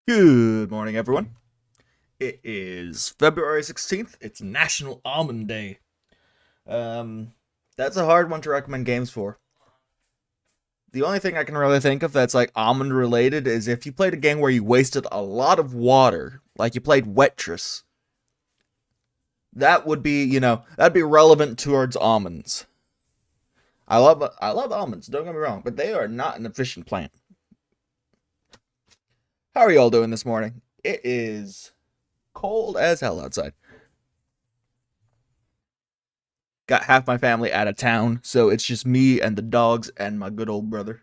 Good morning, everyone. It is February 16th. It's National Almond Day. Um, that's a hard one to recommend games for. The only thing I can really think of that's like almond related is if you played a game where you wasted a lot of water, like you played Wettress. That would be, that'd be relevant towards almonds. I love almonds, don't get me wrong, but they are not an efficient plant. How are you all doing this morning? It is cold as hell outside. Got half my family out of town, so it's just me and the dogs and my good old brother.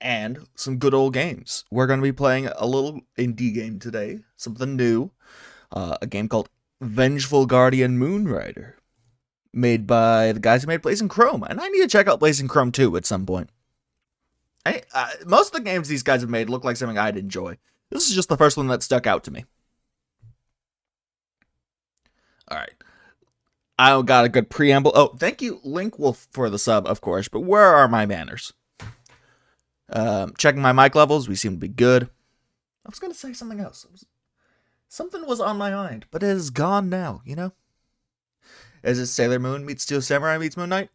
And some good old games. We're going to be playing a little indie game today, something new. A game called Vengeful Guardian Moonrider, made by the guys who made Blazing Chrome. And I need to check out Blazing Chrome 2 at some point. Most of the games these guys have made look like something I'd enjoy. This is just the first one that stuck out to me. Alright. I got a good preamble. Oh, thank you, Link Wolf, for the sub, of course. But where are my manners? Checking my mic levels. We seem to be good. I was going to say something else. Something was on my mind, but it is gone now, you know? Is it Sailor Moon meets Steel Samurai meets Moon Knight?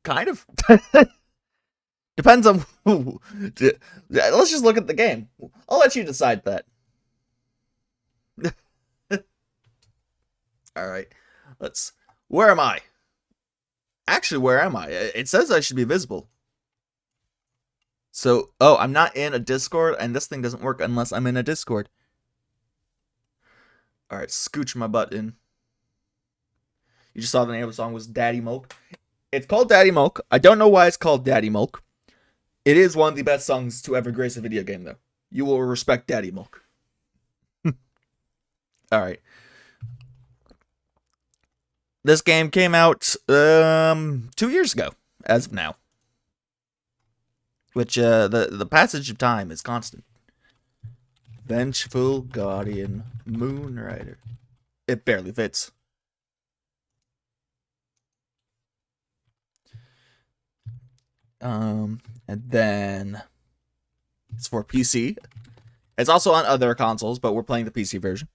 Kind of. Depends on who. Let's just look at the game. I'll let you decide that. All right. Where am I? Actually, where am I? It says I should be visible. So, I'm not in a Discord, and this thing doesn't work unless I'm in a Discord. All right, scooch my butt in. You just saw the name of the song was Daddy Milk. It's called Daddy Milk. I don't know why it's called Daddy Milk. It is one of the best songs to ever grace a video game, though. You will respect Daddy Milk. All right. This game came out 2 years ago, as of now. Which the passage of time is constant. Vengeful Guardian Moonrider. It barely fits. And then it's for PC. It's also on other consoles, but we're playing the PC version.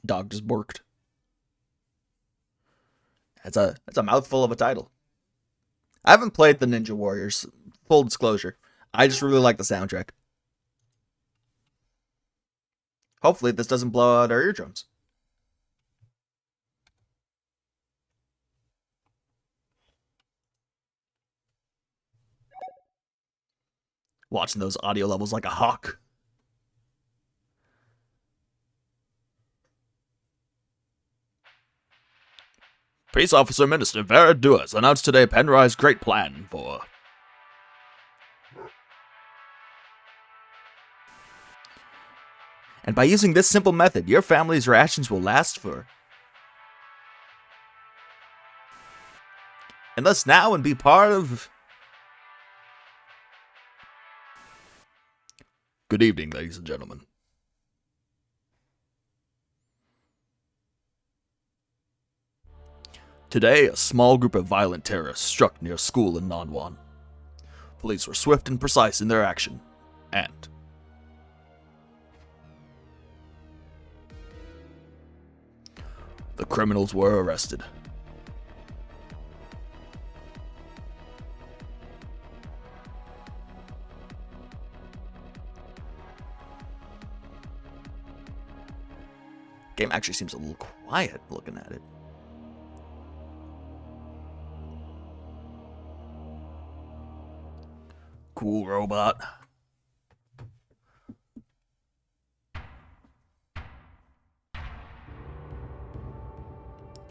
Dog just barked. That's a mouthful of a title. I haven't played the Ninja Warriors. Full disclosure. I just really like the soundtrack. Hopefully this doesn't blow out our eardrums. Watching those audio levels like a hawk. Peace Officer Minister Vera Duas announced today Penrai's great plan for... And by using this simple method, your family's rations will last for... Enlist now and be part of... Good evening, ladies and gentlemen. Today, a small group of violent terrorists struck near a school in Nonwan. Police were swift and precise in their action, and... the criminals were arrested. Game actually seems a little quiet looking at it. Cool robot.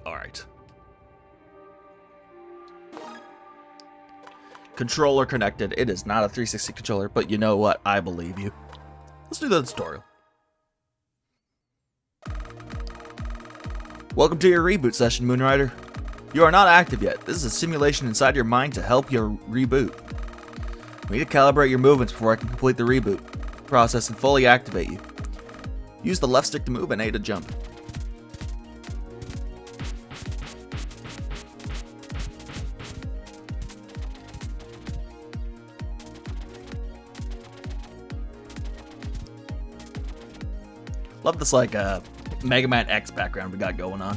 Alright. Controller connected. It is not a 360 controller, but you know what? I believe you. Let's do the tutorial. Welcome to your reboot session, Moonrider. You are not active yet. This is a simulation inside your mind to help your reboot. We need to calibrate your movements before I can complete the reboot process and fully activate you. Use the left stick to move and A to jump. Love this like Mega Man X background we got going on.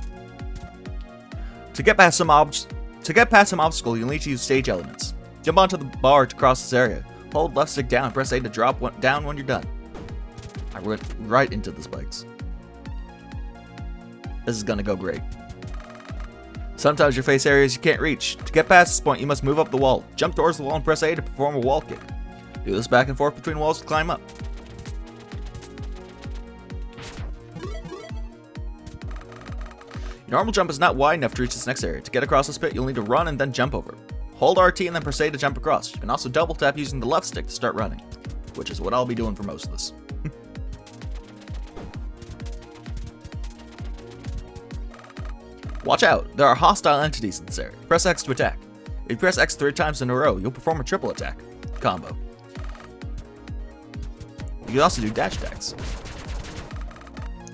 To get past some obstacle, you'll need to use stage elements. Jump onto the bar to cross this area. Hold left stick down, press A to drop down when you're done. I went right into the spikes. This is gonna go great. Sometimes you face areas you can't reach. To get past this point, you must move up the wall. Jump towards the wall and press A to perform a wall kick. Do this back and forth between walls to climb up. Your normal jump is not wide enough to reach this next area. To get across this pit, you'll need to run and then jump over. Hold RT and then press A to jump across. You can also double tap using the left stick to start running, which is what I'll be doing for most of this. Watch out, there are hostile entities in this area. Press X to attack. If you press X 3 times in a row, you'll perform a triple attack combo. You can also do dash attacks.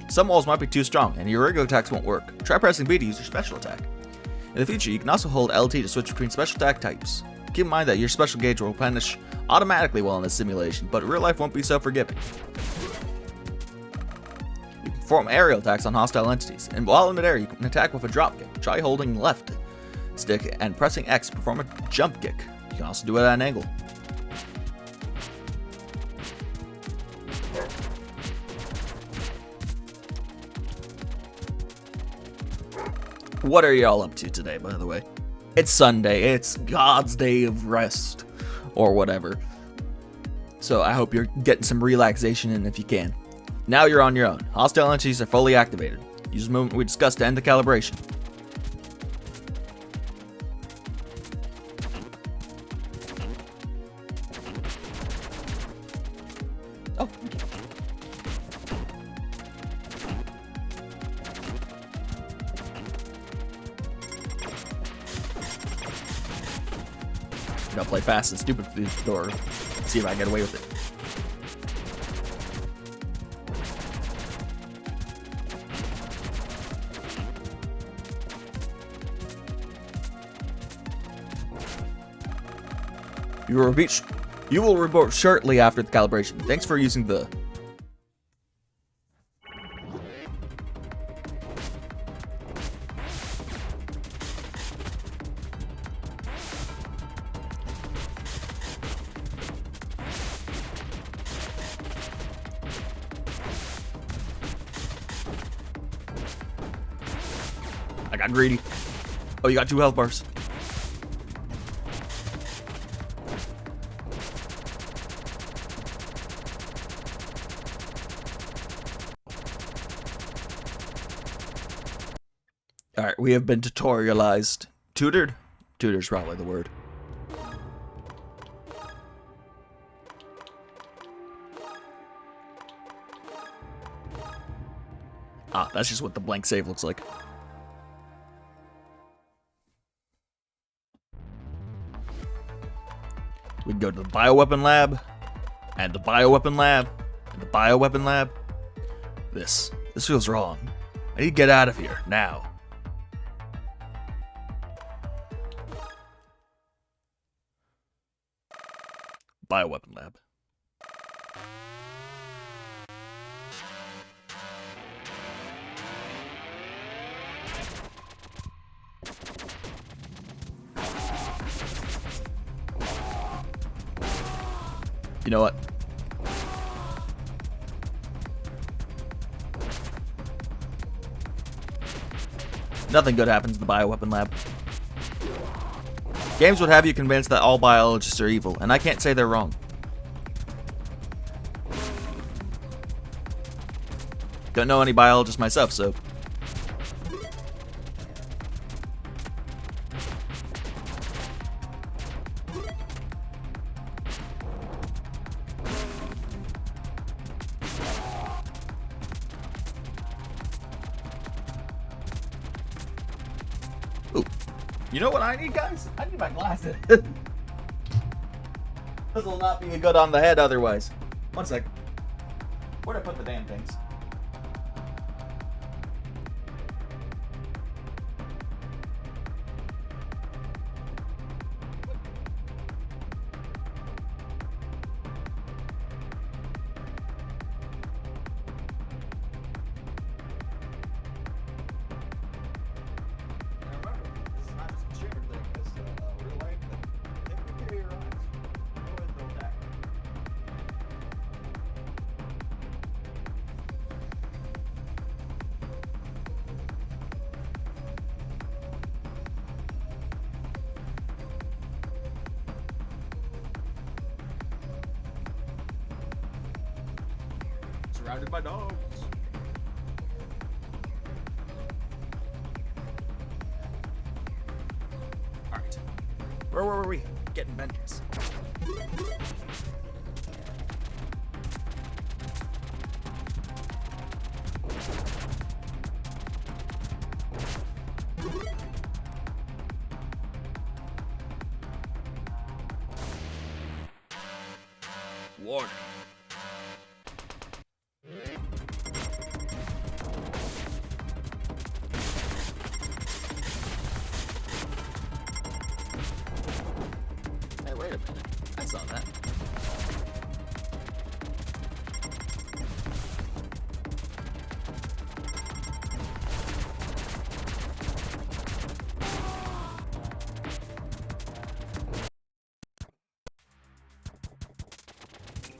Some walls might be too strong, and your regular attacks won't work. Try pressing B to use your special attack. In the future, you can also hold LT to switch between special attack types. Keep in mind that your special gauge will replenish automatically while in this simulation, but real life won't be so forgiving. You can perform aerial attacks on hostile entities, and while in midair, you can attack with a drop kick. Try holding left stick and pressing X to perform a jump kick. You can also do it at an angle. What are y'all up to today, by the way? It's Sunday. It's God's day of rest, or whatever. So I hope you're getting some relaxation in if you can. Now you're on your own. Hostile entities are fully activated. Use the movement we discussed to end the calibration. Oh. I'm gonna play fast and stupid for this door. See if I get away with it. You will report shortly after the calibration. Thanks for using the... I got greedy. Oh, you got 2 health bars. Alright, we have been tutorialized. Tutored? Tutor's probably the word. Ah, that's just what the blank save looks like. We can go to the bioweapon lab, and the bioweapon lab, and the bioweapon lab. This feels wrong. I need to get out of here, now. Bioweapon lab. You know what? Nothing good happens in the bioweapon lab. Games would have you convinced that all biologists are evil, and I can't say they're wrong. Don't know any biologists myself, so... Ooh. You know what I need, guys? I need my glasses. This will not be a good on the head otherwise. One sec. Where'd I put the damn things? Surrounded by dogs. Alright. Where were we? Getting vengeance. Warning. Hey, wait a minute. I saw that.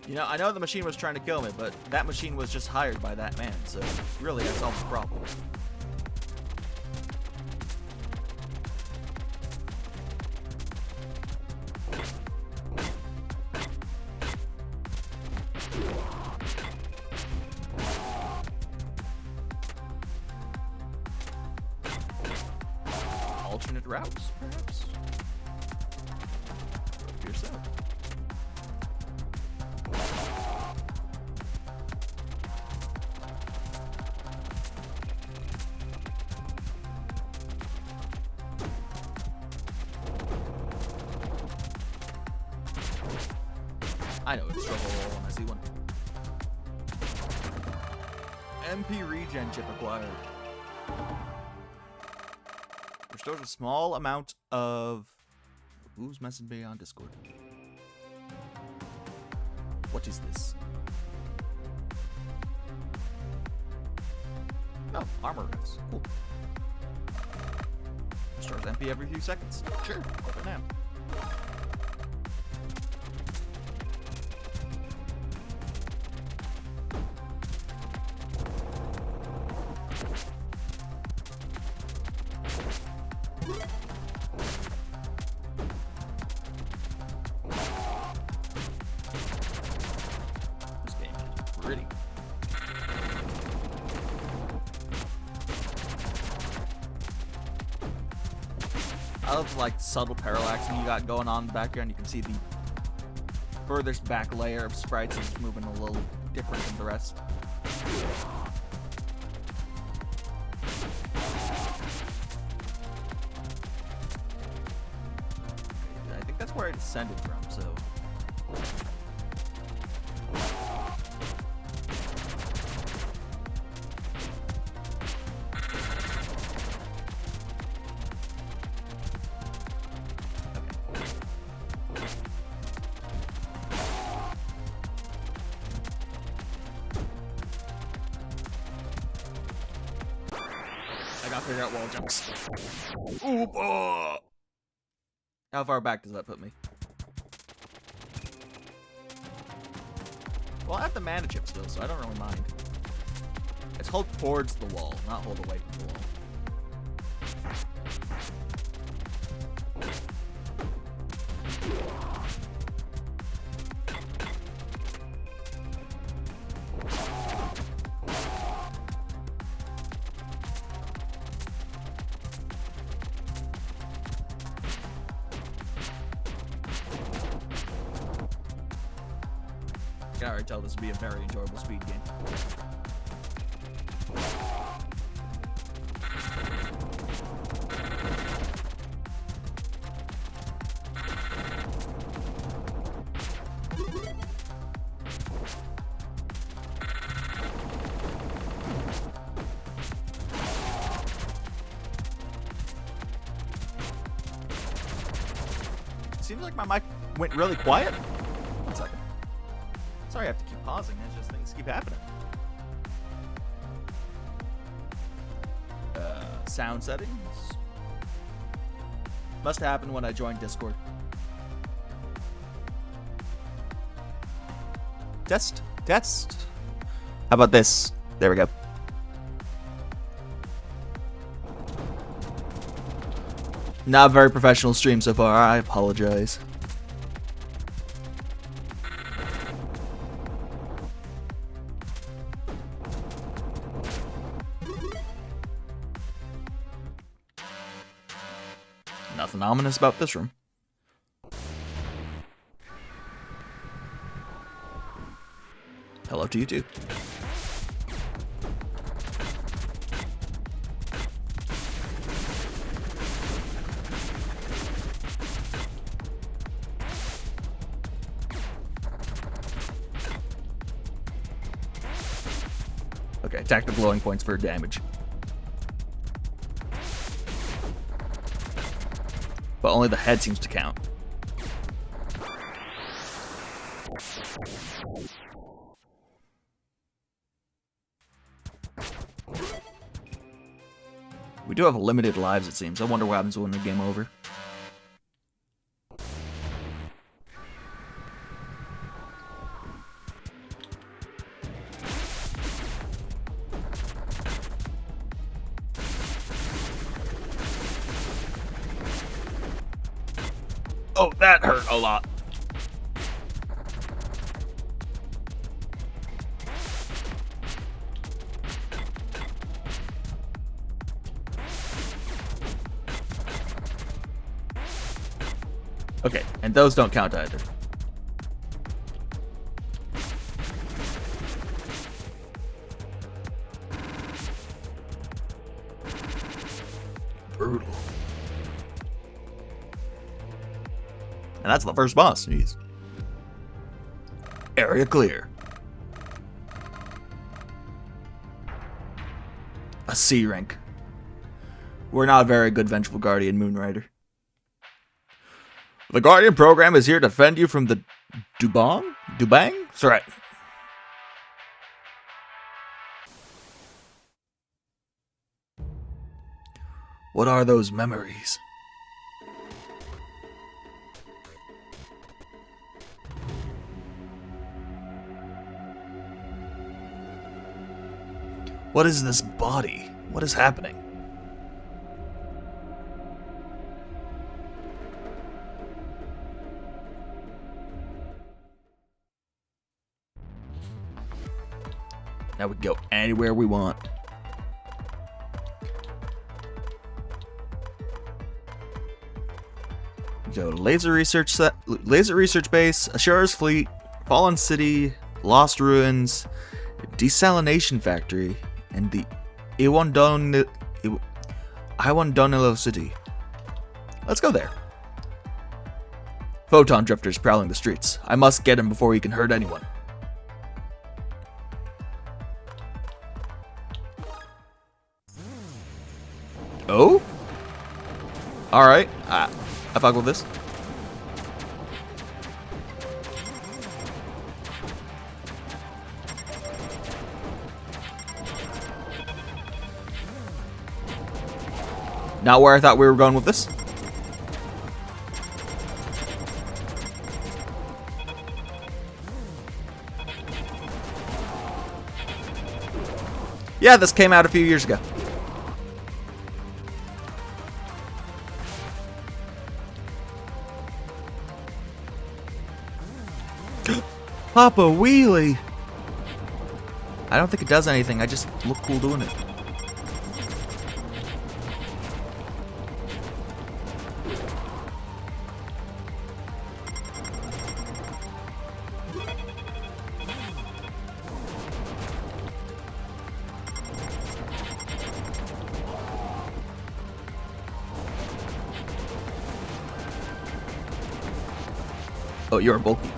You know, I know the machine was trying to kill me, but that machine was just hired by that man, so really that solves the problem. Alternate routes, perhaps? Look yourself. I know it's struggle roll when I see one. MP regen chip acquired. Restores a small amount of... Who's messaging me on Discord? What is this? Oh, armor rifts. Cool. Restores MP every few seconds. Sure, go for now. This game is pretty. I love like subtle parallaxing you got going on in the background. You can see the furthest back layer of sprites is moving a little different than the rest. I think that's where I descended from, so. I gotta figure out wall jumps. Oop, oh. How far back does that put me? Well, I have the mana chip still, so I don't really mind. It's hold towards the wall, not hold away from the wall. I can already tell this would be a very enjoyable speed game. Seems like my mic went really quiet. One second. Sorry, I have to keep pausing. It's just things keep happening. Sound settings. Must happen when I joined Discord. Test. How about this? There we go. Not a very professional stream so far. I apologize. Nothing ominous about this room. Hello to you too. Okay, attack the glowing points for damage. But only the head seems to count. We do have limited lives, it seems. I wonder what happens when the game over. Oh, that hurt a lot. Okay, and those don't count either. Brutal. And that's the first boss. Jeez. Area clear. A C rank. We're not a very good Vengeful Guardian, Moonrider. The Guardian program is here to defend you from the Dubang? That's right. What are those memories? What is this body? What is happening? Now we can go anywhere we want. We go to laser research base, Ashura's fleet, Fallen City, Lost Ruins, Desalination Factory, and the Iwandonilo City. Let's go there. Photon Drifter's prowling the streets. I must get him before he can hurt anyone. Oh? Alright. I fuck with this. Not where I thought we were going with this. Yeah, this came out a few years ago. Papa Wheelie! I don't think it does anything, I just look cool doing it. Oh, you're bulky.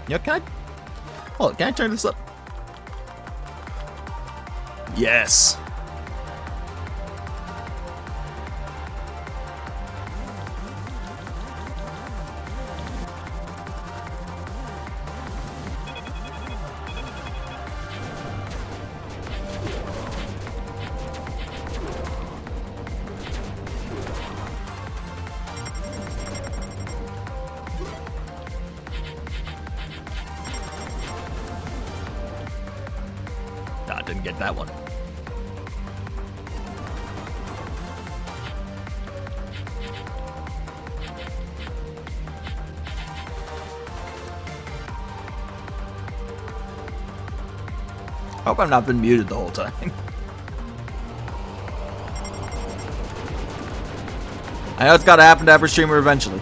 Yeah, can I turn this up? Yes. Nah, didn't get that one. Hope I've not been muted the whole time. I know it's gotta happen to every streamer eventually.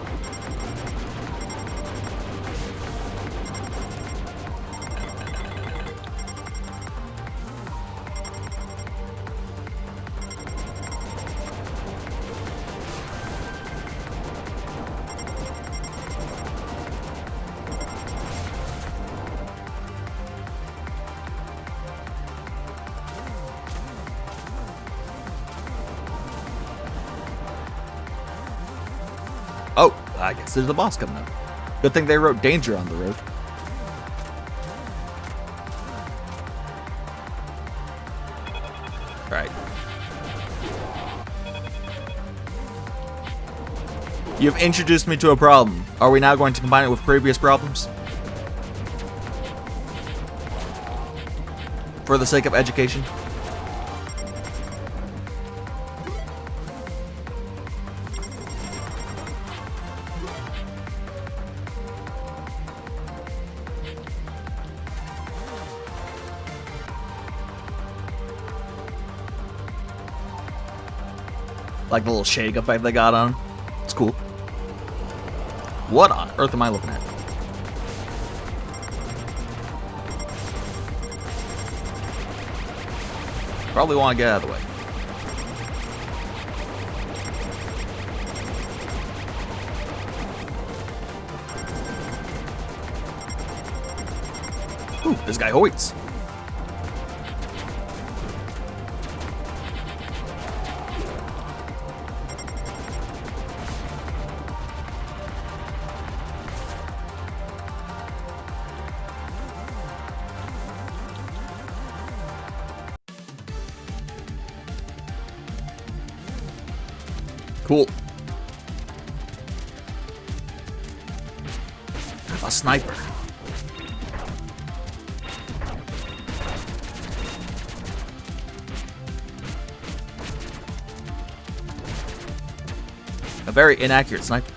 Oh, I guess there's the boss coming up. Good thing they wrote danger on the road. Right. You've introduced me to a problem. Are we now going to combine it with previous problems? For the sake of education? Like the little shake effect they got on. It's cool. What on earth am I looking at? Probably want to get out of the way. Ooh, this guy hoits. Cool. A sniper. A very inaccurate sniper.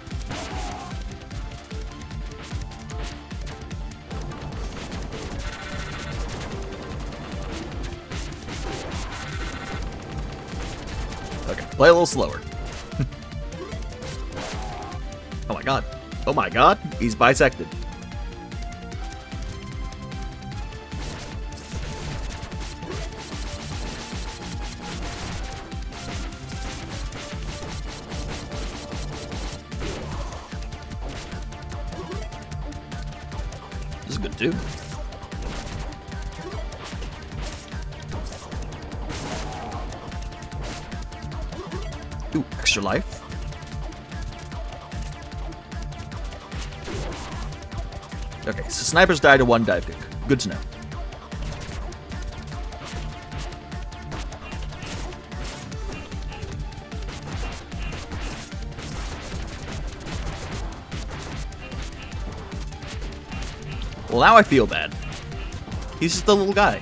Okay, play a little slower. Oh my god. Oh my god. He's bisected. This is good too. Ooh, extra life. Okay, so snipers die to one dive kick. Good to know. Well, now I feel bad. He's just a little guy.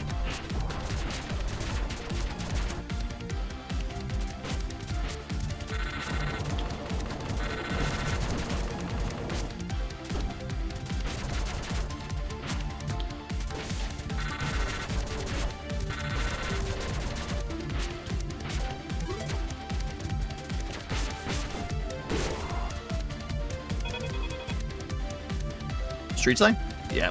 Street sign? Yeah.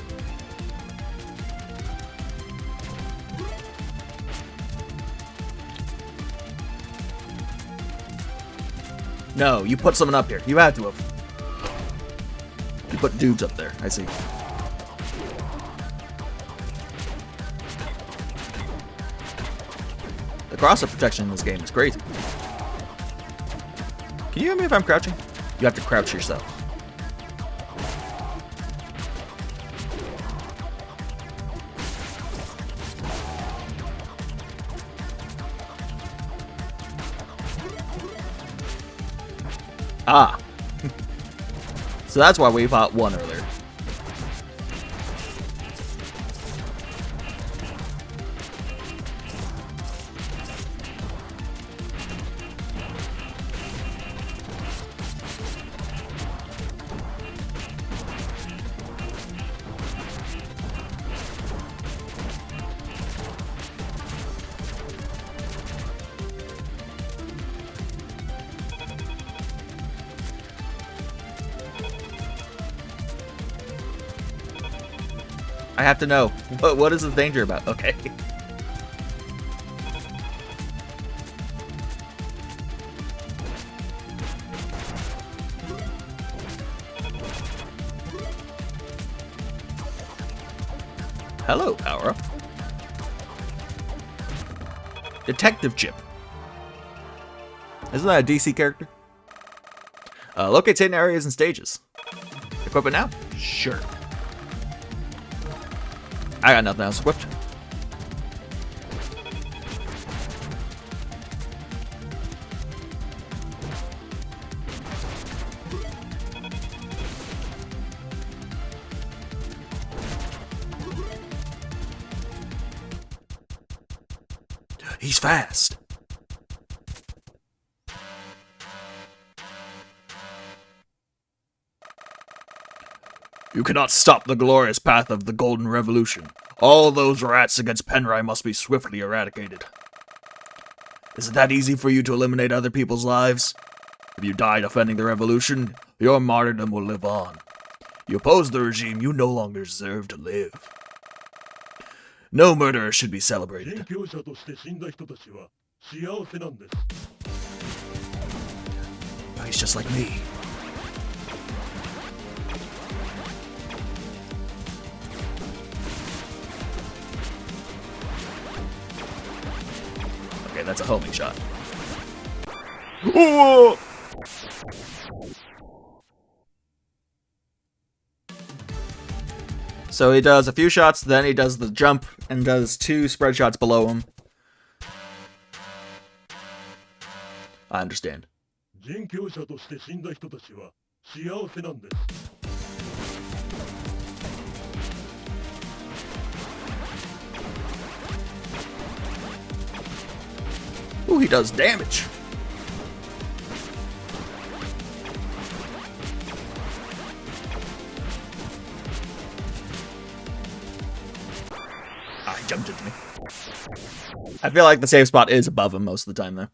No, you put someone up here. You had to have. You put dudes up there. I see. The cross-up protection in this game is crazy. Can you hear me if I'm crouching? You have to crouch yourself. Ah. So that's why we fought one earlier. I have to know. What is the danger about? Okay. Hello, power up. Detective Chip. Isn't that a DC character? Locate hidden areas and stages. Equip it now? Sure. I got nothing else equipped. He's fast. You cannot stop the glorious path of the Golden Revolution. All those rats against Penrai must be swiftly eradicated. Is it that easy for you to eliminate other people's lives? If you die defending the revolution, your martyrdom will live on. You oppose the regime, you no longer deserve to live. No murderer should be celebrated. Oh, he's just like me. Okay, that's a homing shot. Whoa! So he does a few shots, then he does the jump, and does 2 spread shots below him. I understand. Ooh, he does damage. Ah, he jumped into me. I feel like the safe spot is above him most of the time, though.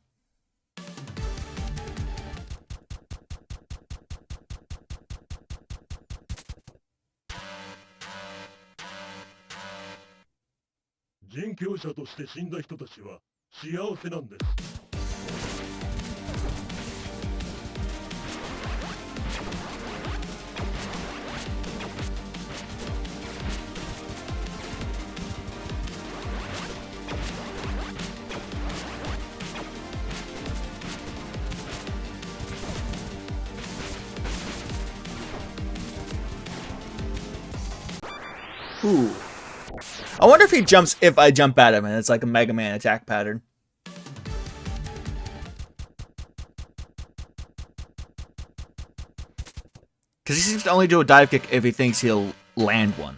Ooh. I wonder if he jumps if I jump at him and it's like a Mega Man attack pattern. Because he seems to only do a dive kick if he thinks he'll land one.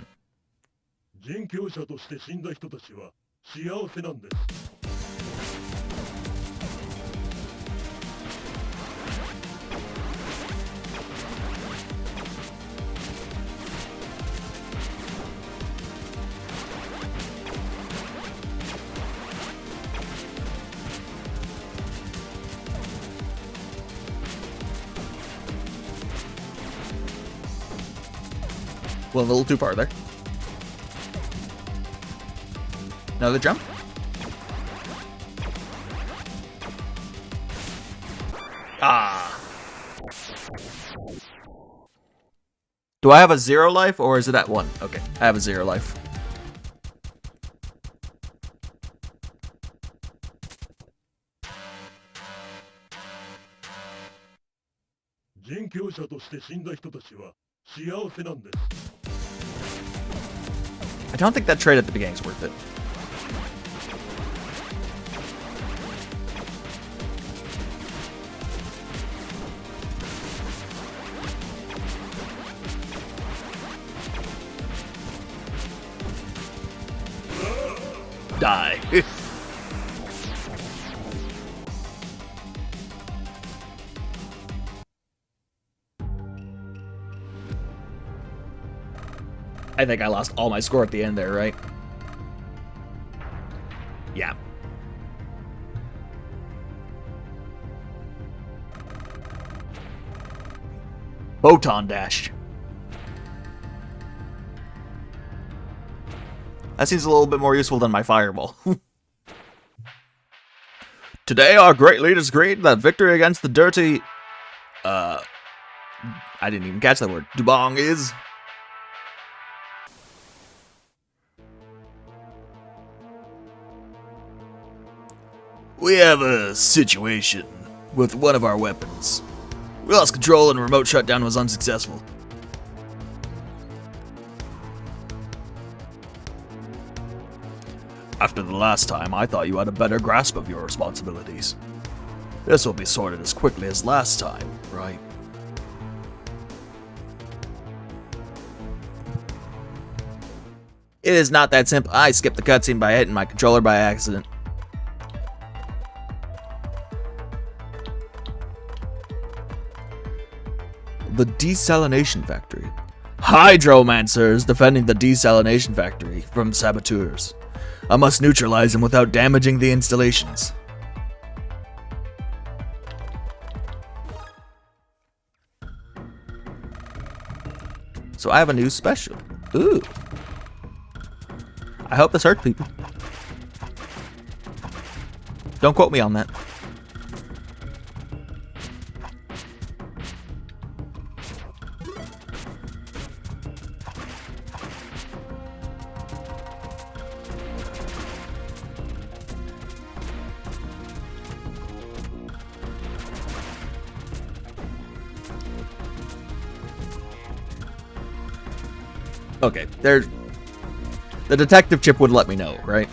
Well, a little too far there. Another jump. Ah. Do I have a 0 life or is it at 1? Okay, I have a 0 life. I don't think that trade at the beginning is worth it. Die. I think I lost all my score at the end there, right? Yeah. Photon Dash. That seems a little bit more useful than my fireball. Today, our great leaders agreed that victory against the dirty... I didn't even catch that word. Dubong is... We have a situation with one of our weapons. We lost control and remote shutdown was unsuccessful. After the last time, I thought you had a better grasp of your responsibilities. This will be sorted as quickly as last time, right? It is not that simple. I skipped the cutscene by hitting my controller by accident. The desalination factory. Hydromancer is defending the desalination factory from saboteurs. I must neutralize them without damaging the installations. So I have a new special. Ooh. I hope this hurts people. Don't quote me on that. Okay, there's... The detective chip would let me know, right?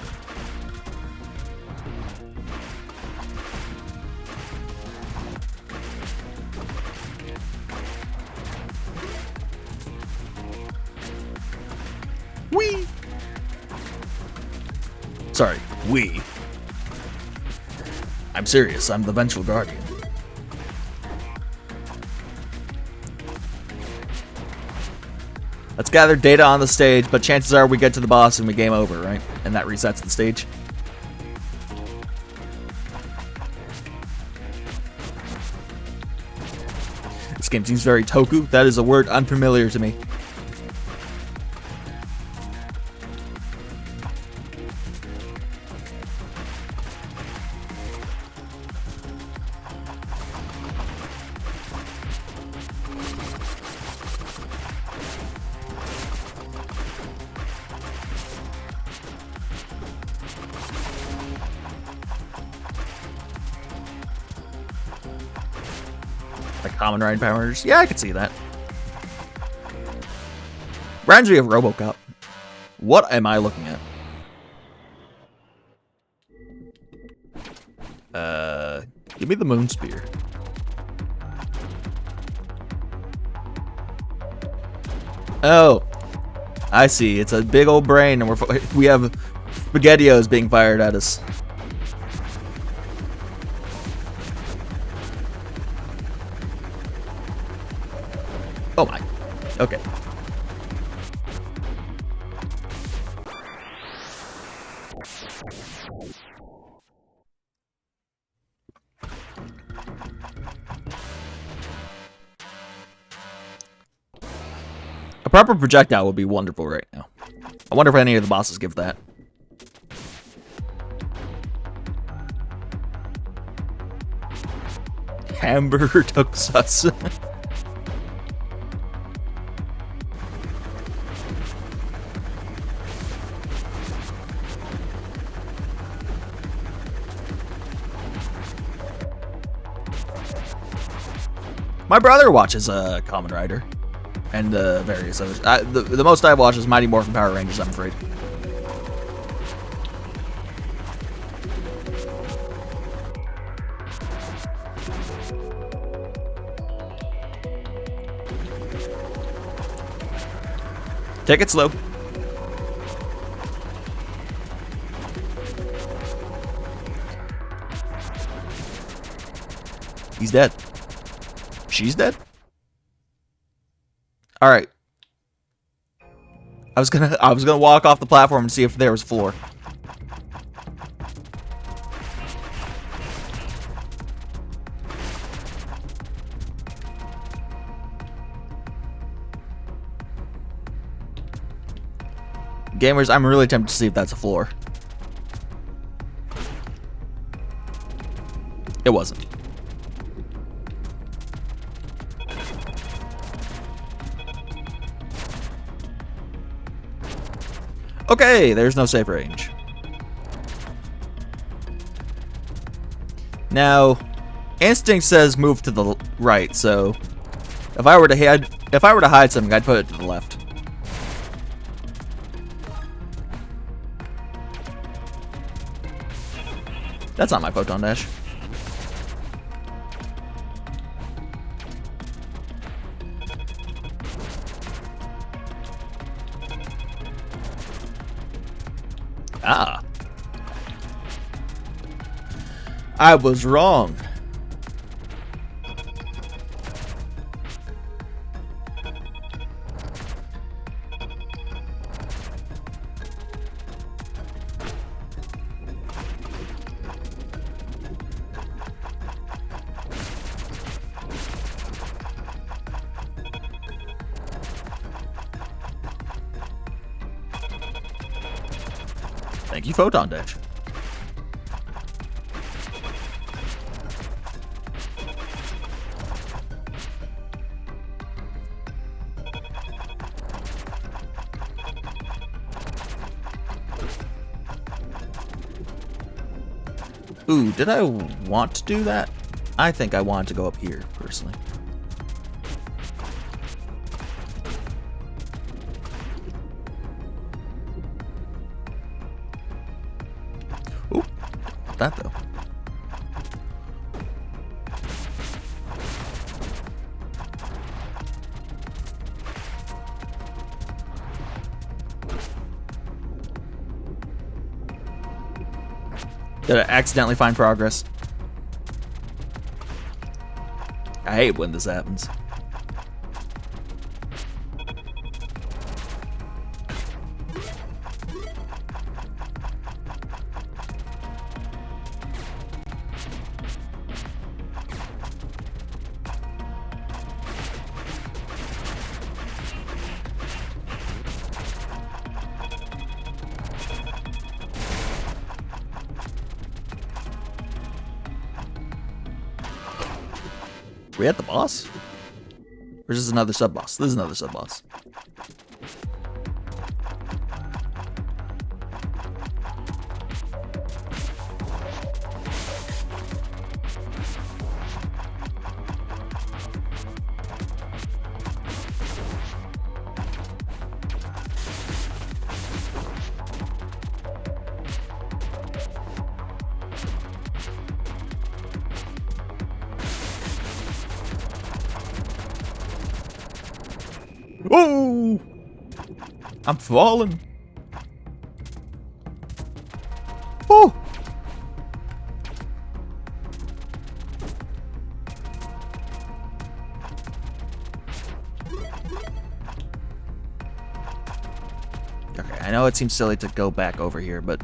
Wee! Sorry, we. I'm serious, I'm the Vengeful Guardian. Let's gather data on the stage, but chances are we get to the boss and we game over, right? And that resets the stage. This game seems very Toku. That is a word unfamiliar to me. Like Kamen Rider powers. Yeah, I could see that. Reminds me of RoboCop. What am I looking at? Give me the moon spear. Oh, I see. It's a big old brain, and we have SpaghettiOs being fired at us. Oh my. Okay. A proper projectile would be wonderful right now. I wonder if any of the bosses give that. Hamburger tokusatsu. My brother watches Kamen Rider and various others. The most I've watched is Mighty Morphin Power Rangers, I'm afraid. Take it slow. He's dead. She's dead? Alright. I was gonna walk off the platform and see if there was a floor. Gamers, I'm really tempted to see if that's a floor. It wasn't. Okay, there's no safe range. Now, instinct says move to the right, so if I were to hide something, I'd put it to the left. That's not my photon dash. Ah. I was wrong. Thank you, Photon Dash. Ooh, did I want to do that? I think I wanted to go up here, personally. Ooh, not that though. Did I accidentally find progress? I hate when this happens. Are we at the boss? Or is this another sub-boss? This is another sub-boss. Oh! I'm falling. Oh! Okay, I know it seems silly to go back over here, but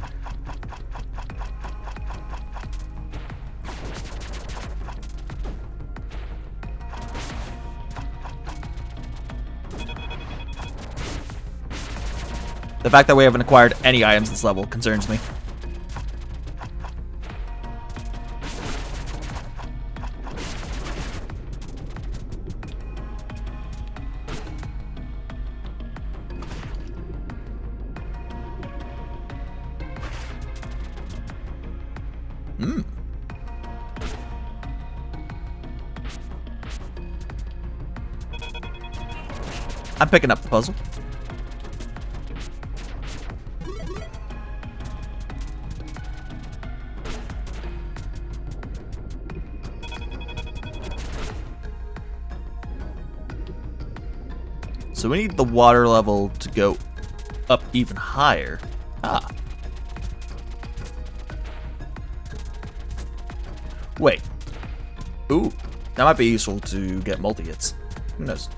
the fact that we haven't acquired any items this level concerns me. I'm picking up the puzzle. So we need the water level to go up even higher. Ah. Wait. Ooh. That might be useful to get multi-hits. Who knows?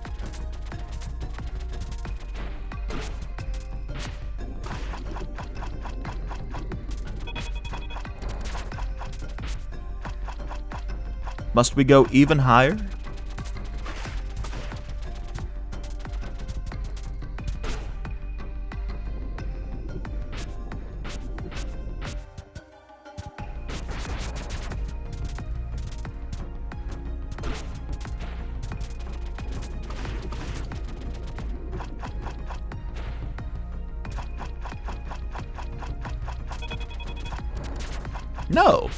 Must we go even higher? No.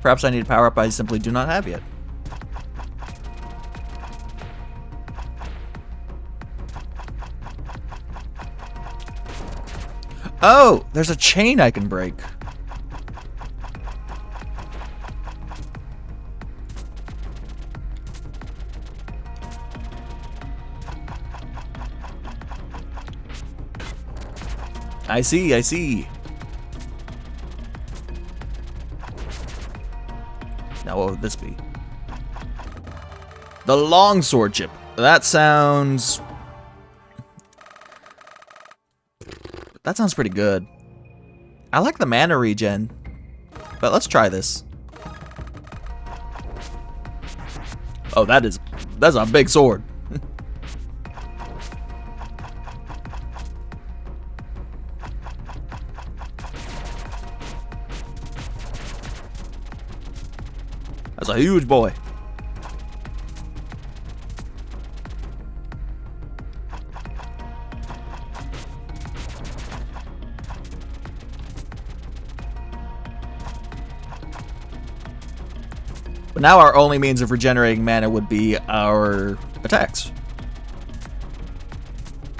Perhaps I need a power-up I simply do not have yet. Oh, there's a chain I can break. I see, I see. Now what would this be? The longsword chip. That sounds pretty good. I like the mana regen, but let's try this. Oh, that's a big sword. That's a huge boy. But now our only means of regenerating mana would be our attacks.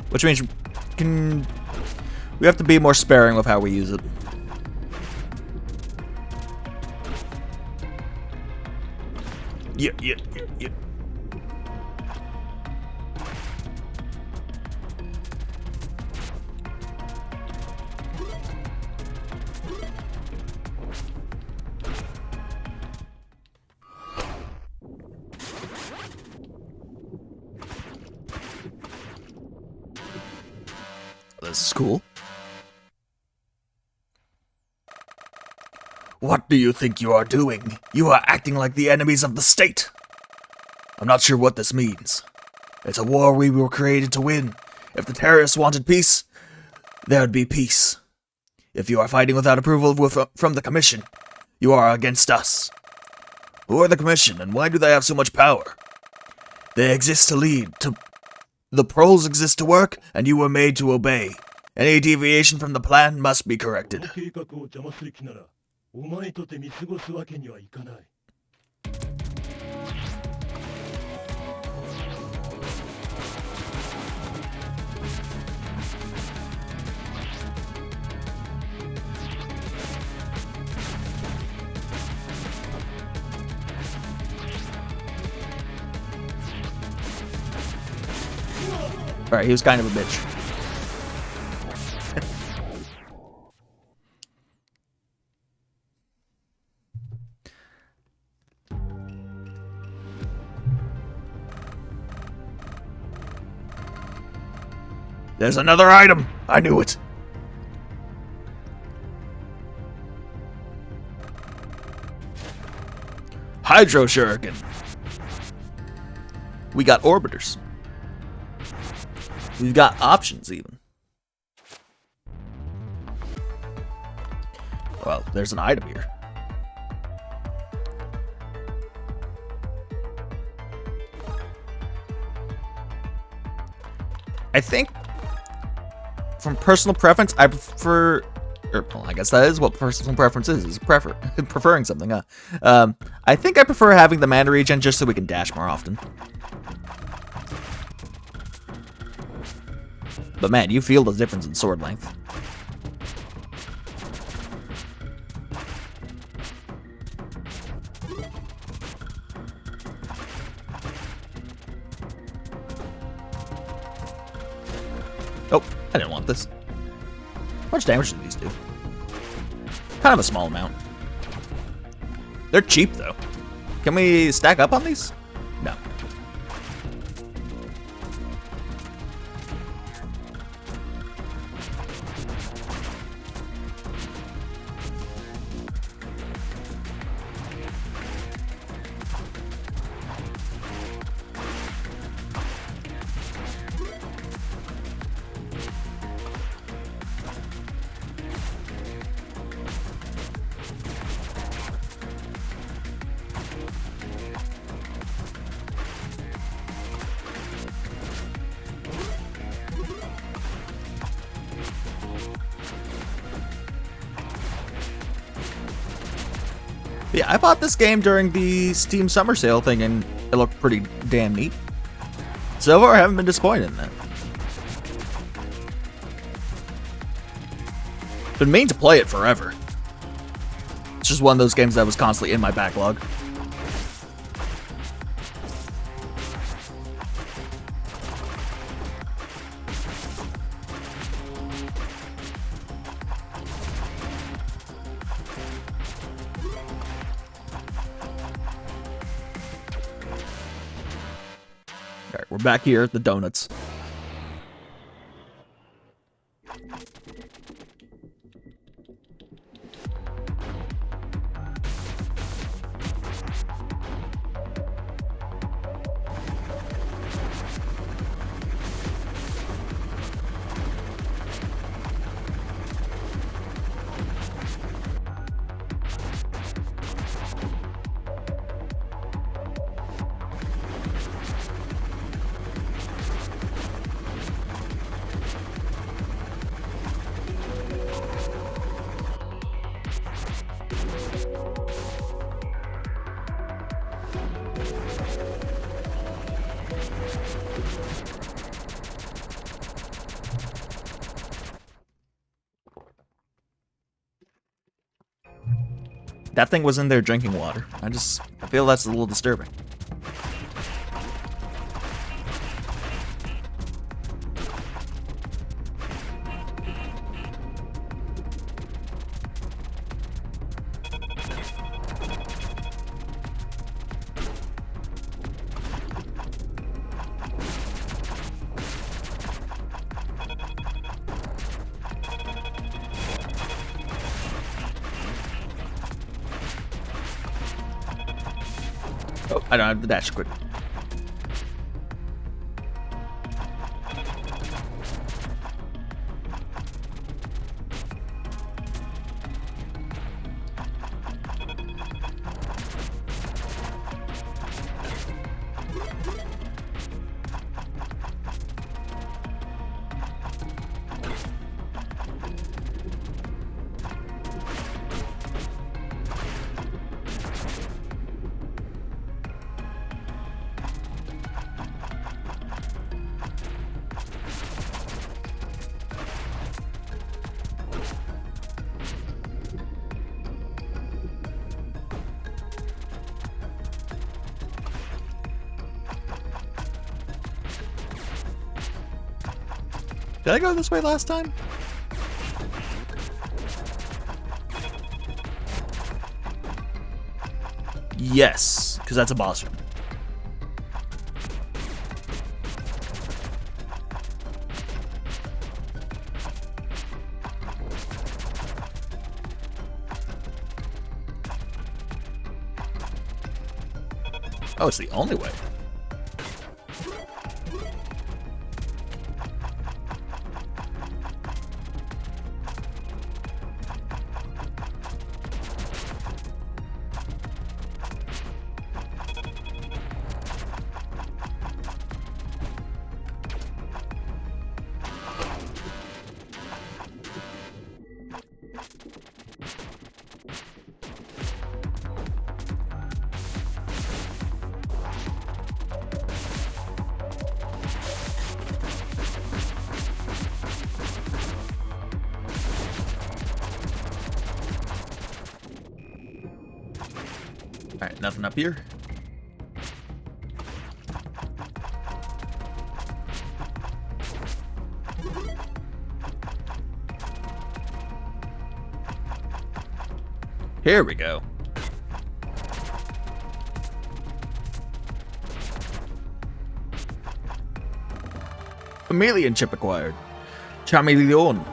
Which means we have to be more sparing with how we use it. Yeah. This is cool. What do you think you are doing? You are acting like the enemies of the state. I'm not sure what this means. It's a war we were created to win. If the terrorists wanted peace, there would be peace. If you are fighting without approval from the Commission, you are against us. Who are the Commission, and why do they have so much power? They exist to lead. The proles exist to work, and you were made to obey. Any deviation from the plan must be corrected. Alright, he was kind of a bitch. There's another item! I knew it! Hydro Shuriken! We got orbiters. We've got options, even. Well, there's an item here. I think, from personal preference, I prefer... well, I guess that is what personal preference is preferring something, huh? I think I prefer having the mana regen just so we can dash more often. But man, you feel the difference in sword length. Oh, I didn't want this. How much damage do these do? Kind of a small amount. They're cheap, though. Can we stack up on these? No. Yeah, I bought this game during the Steam Summer Sale thing, and it looked pretty damn neat. So far, I haven't been disappointed in that. Been meaning to play it forever. It's just one of those games that was constantly in my backlog. Alright, we're back here at the donuts. That thing was in there drinking water. I feel that's a little disturbing. Oh, I don't have the dash quick. Did I go this way last time? Yes, because that's a boss room. Oh, it's the only way. Alright, nothing up here. Here we go. Chameleon chip acquired. Chameleon.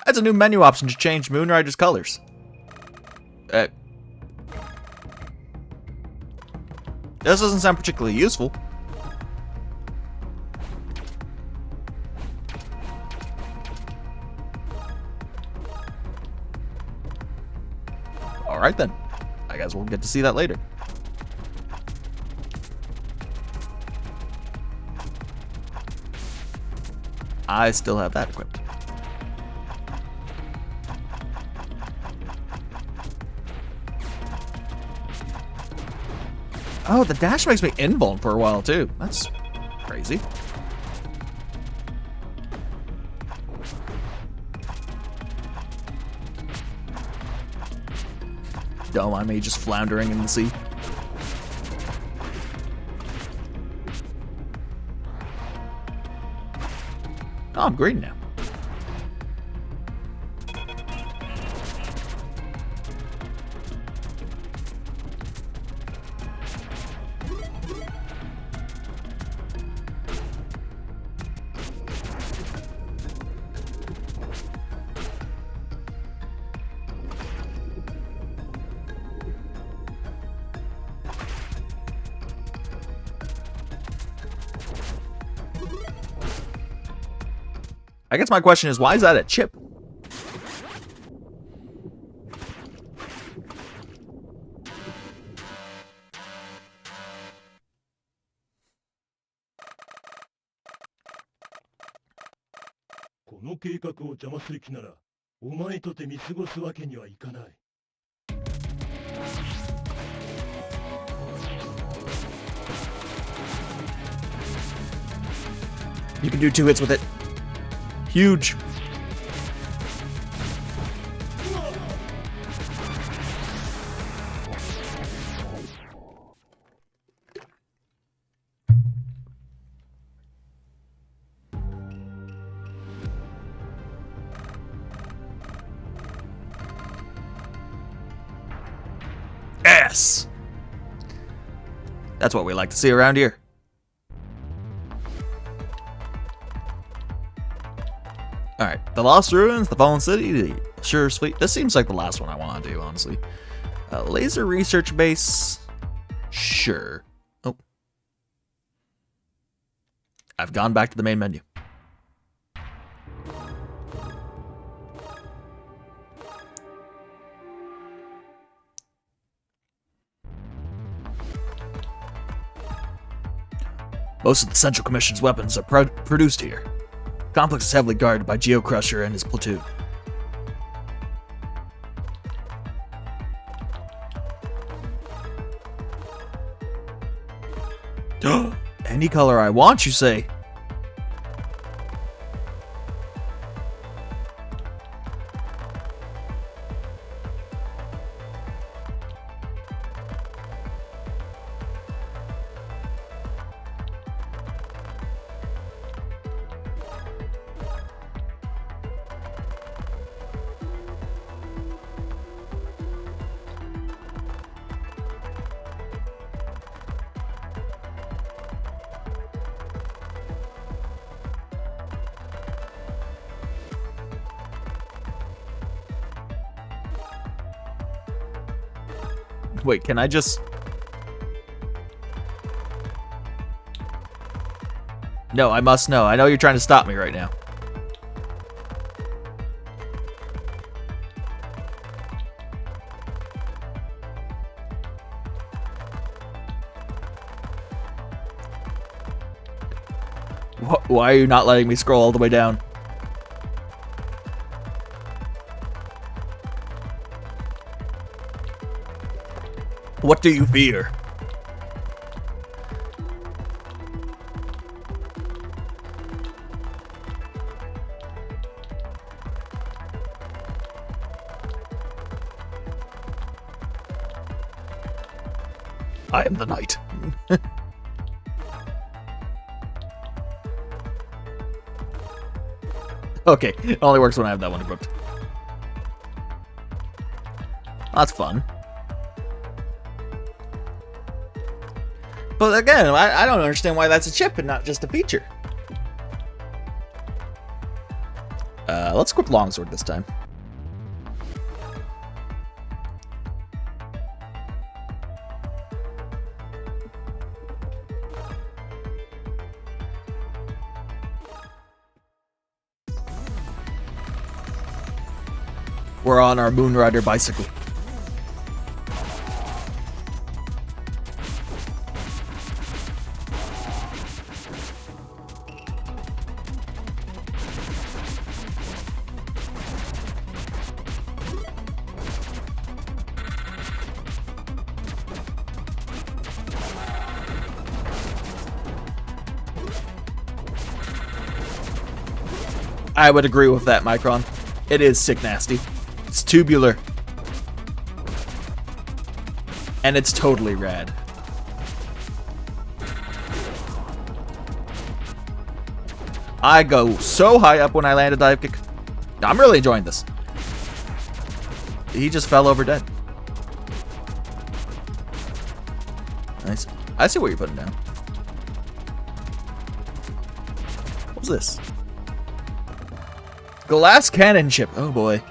That's a new menu option to change Moonrider's colors. This doesn't sound particularly useful. Alright then. I guess we'll get to see that later. I still have that equipped. Oh, the dash makes me invuln for a while, too. That's crazy. Don't mind me just floundering in the sea. Oh, I'm green now. I guess my question is, why is that a chip? この計画を邪魔する気なら、お前とて見過ごすわけにはいかない。You can do 2 hits with it. Huge. Yes! That's what we like to see around here. Alright, the Lost Ruins, the Fallen City, the Assurer's Fleet. This seems like the last one I want to do, honestly. Laser Research Base. Sure. Oh. I've gone back to the main menu. Most of the Central Commission's weapons are produced here. The complex is heavily guarded by Geocrusher and his platoon. Any color I want, you say? Wait, can I just... No, I must know. I know you're trying to stop me right now. Why are you not letting me scroll all the way down? What do you fear? I am the knight. Okay, it only works when I have that one equipped. That's fun. But again, I don't understand why that's a chip and not just a feature. Let's equip Longsword this time. We're on our Moonrider bicycle. I would agree with that, Micron. It is sick nasty. It's tubular. And it's totally rad. I go so high up when I land a dive kick. I'm really enjoying this. He just fell over dead. Nice. I see what you're putting down. What's this? Glass cannon chip. Oh boy.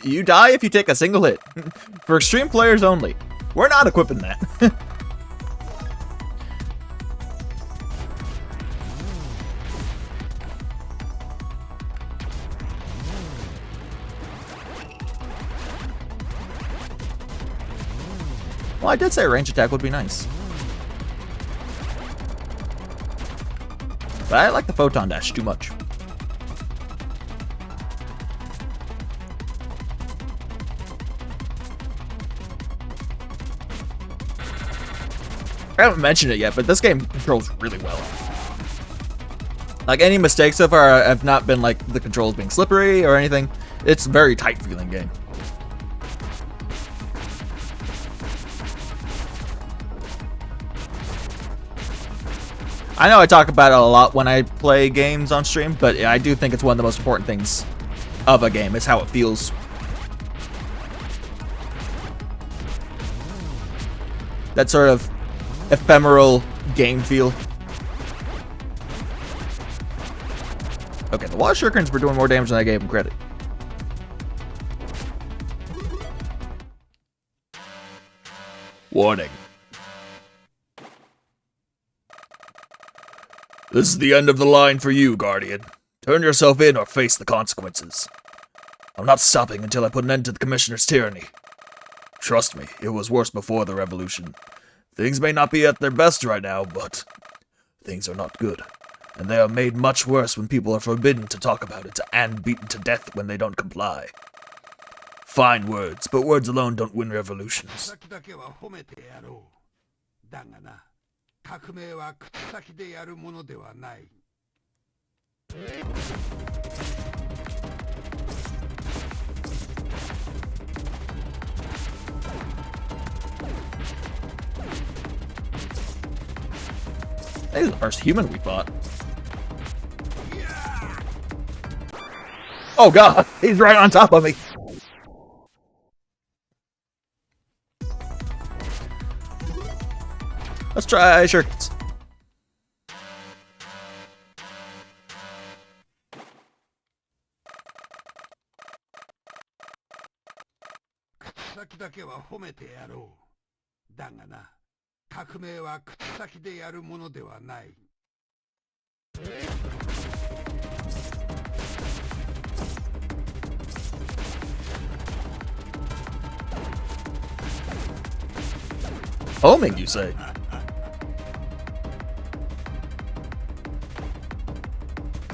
You die if you take a single hit. For extreme players only. We're not equipping that. Well, I did say a range attack would be nice. But I like the photon dash too much. I haven't mentioned it yet, but this game controls really well. Like, any mistakes so far have not been like the controls being slippery or anything. It's a very tight feeling game. I know I talk about it a lot when I play games on stream, but I do think it's one of the most important things of a game, is how it feels. That sort of ephemeral game feel. Okay, the water shurikens were doing more damage than I gave them credit. Warning. This is the end of the line for you, Guardian. Turn yourself in or face the consequences. I'm not stopping until I put an end to the Commissioner's tyranny. Trust me, it was worse before the revolution. Things may not be at their best right now, but things are not good. And they are made much worse when people are forbidden to talk about it and beaten to death when they don't comply. Fine words, but words alone don't win revolutions. 革命は口先でやるものではない。This is the first human we fought. Oh god, he's right on top of me. Let's try shurikens. Homing, you say?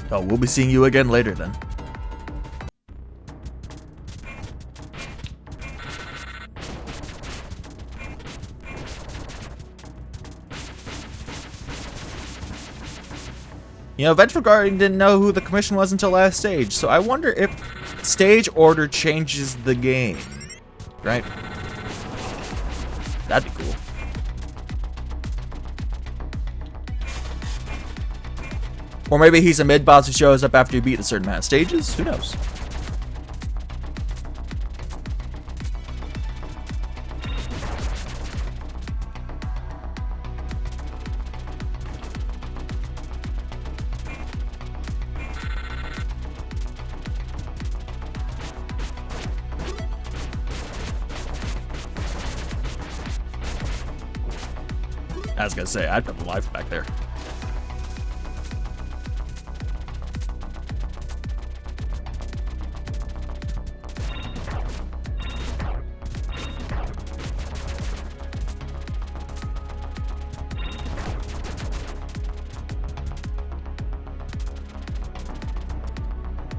Oh, we'll be seeing you again later then. You know, Vengeful Guardian didn't know who the Commission was until last stage, so I wonder if stage order changes the game. Right? That'd be cool. Or maybe he's a mid-boss who shows up after you beat a certain amount of stages? Who knows? I was gonna say, I'd put the life back there.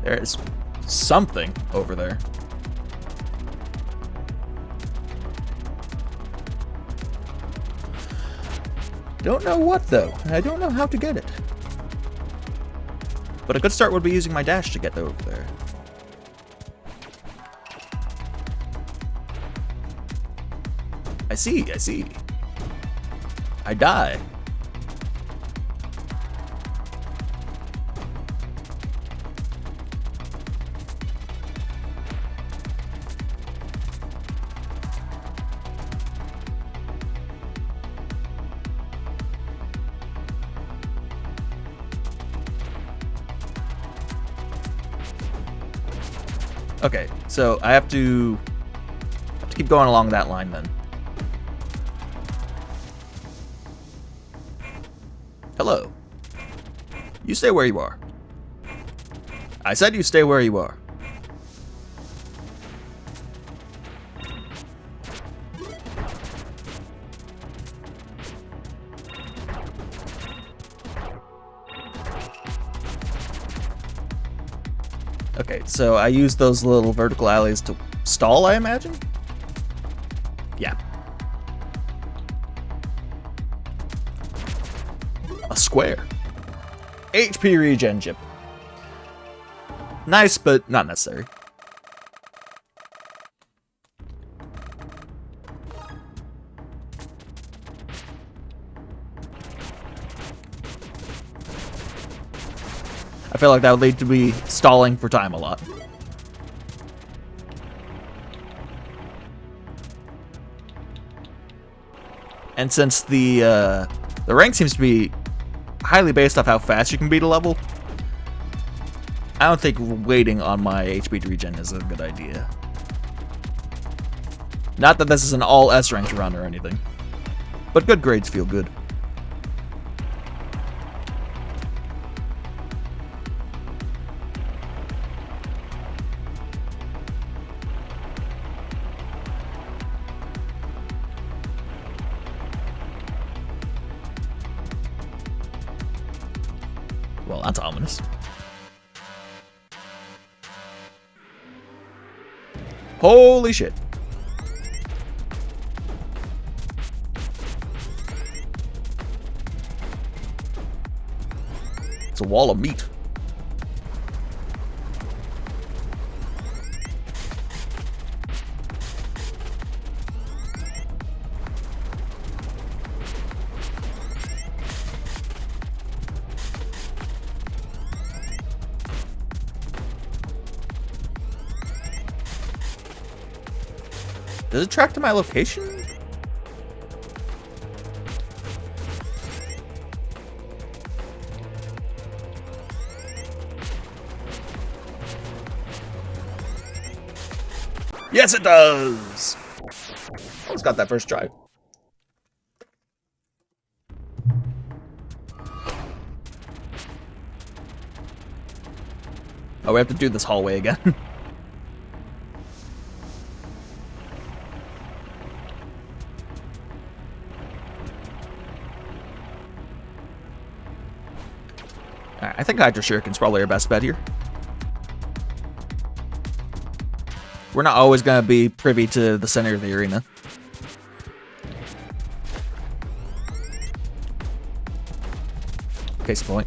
There's something over there. Don't know what though, and I don't know how to get it. But a good start would be using my dash to get over there. I see, I see. I die. Okay, so I have to keep going along that line then. Hello. You stay where you are. I said you stay where you are. Okay, so I use those little vertical alleys to stall, I imagine? Yeah. A square. HP regen chip. Nice, but not necessary. I feel like that would lead to me stalling for time a lot. And since the rank seems to be highly based off how fast you can beat a level, I don't think waiting on my HP to regen is a good idea. Not that this is an all S ranked run or anything, but good grades feel good. Well, that's ominous. Holy shit. It's a wall of meat. Does it track to my location? Yes, it does! Almost got that first try. Oh, we have to do this hallway again. I think Hydra Shuriken's probably our best bet here. We're not always going to be privy to the center of the arena. Case in point.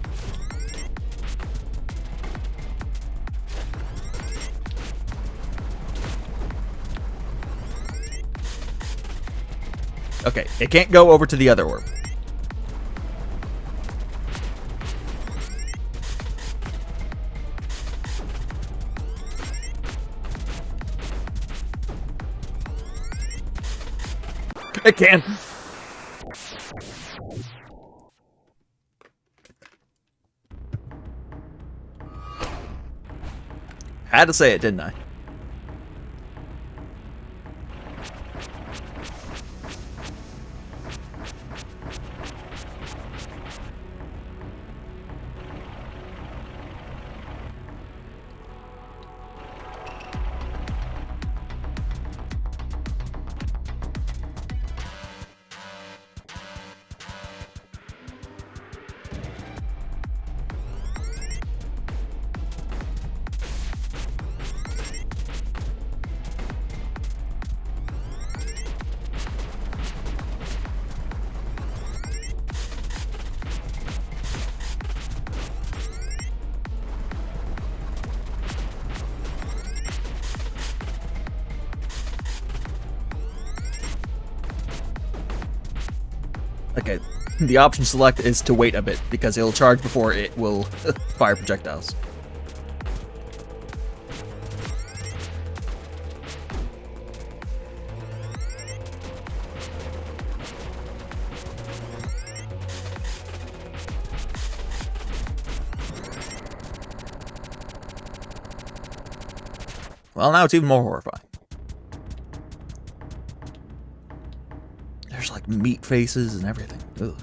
Okay, it can't go over to the other orb. It can. Had to say it, didn't I? Okay, the option select is to wait a bit, because it'll charge before it will fire projectiles. Well, now it's even more horrifying. There's like meat faces and everything. Ugh.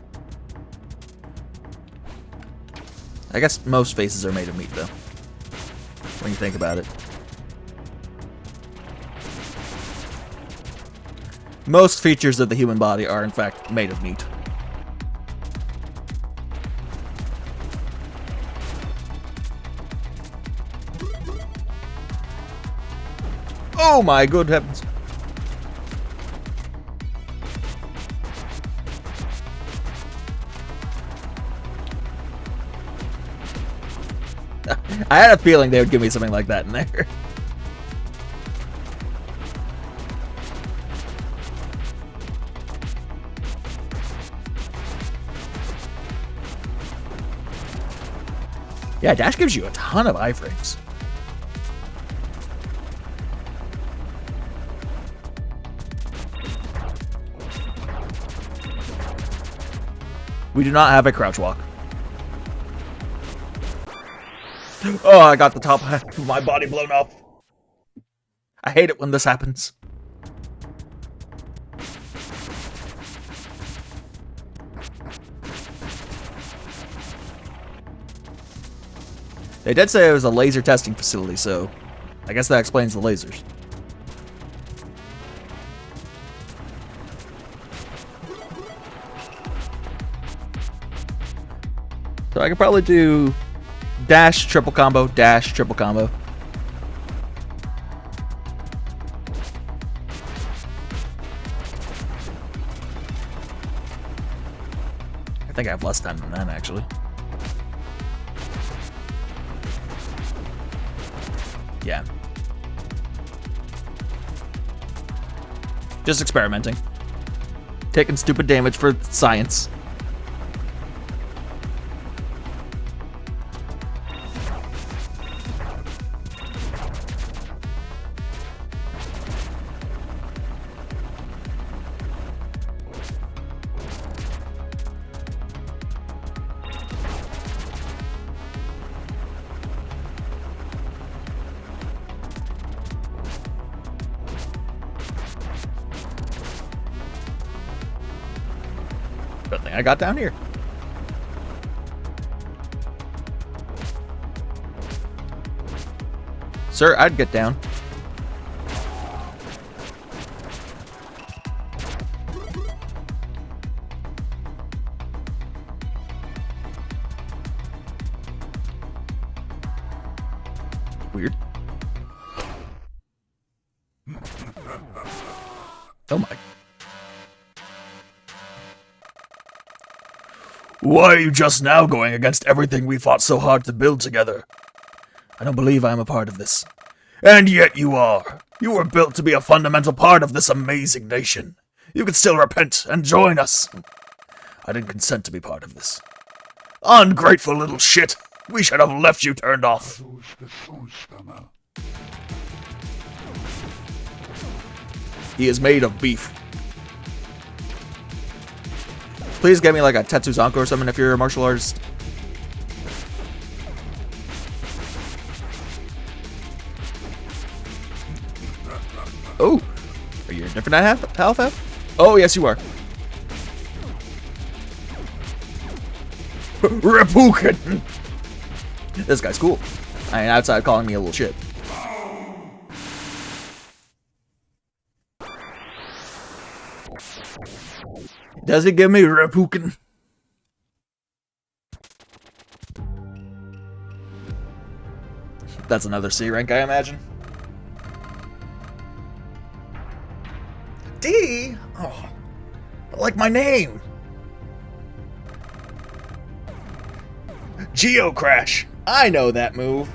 I guess most faces are made of meat, though, when you think about it. Most features of the human body are, in fact, made of meat. Oh my good heavens. I had a feeling they would give me something like that in there. Yeah, Dash gives you a ton of iframes. We do not have a crouch walk. Oh, I got the top half of my body blown off. I hate it when this happens. They did say it was a laser testing facility, so I guess that explains the lasers. So I could probably do dash, triple combo, dash, triple combo. I think I have less time than that, actually. Yeah. Just experimenting. Taking stupid damage for science. Good thing I got down here. Sir, I'd get down. Weird. Oh my. Why are you just now going against everything we fought so hard to build together? I don't believe I am a part of this. And yet you are. You were built to be a fundamental part of this amazing nation. You can still repent and join us. I didn't consent to be part of this. Ungrateful little shit. We should have left you turned off. He is made of beef. Please get me like a Tetsuzanko or something if you're a martial artist. Oh, are you a different half? Oh, yes, you are. Reppuken! This guy's cool. I mean, outside calling me a little shit. Does it give me Reppuken? That's another C rank, I imagine. D? Oh, I like my name. Geocrash. I know that move.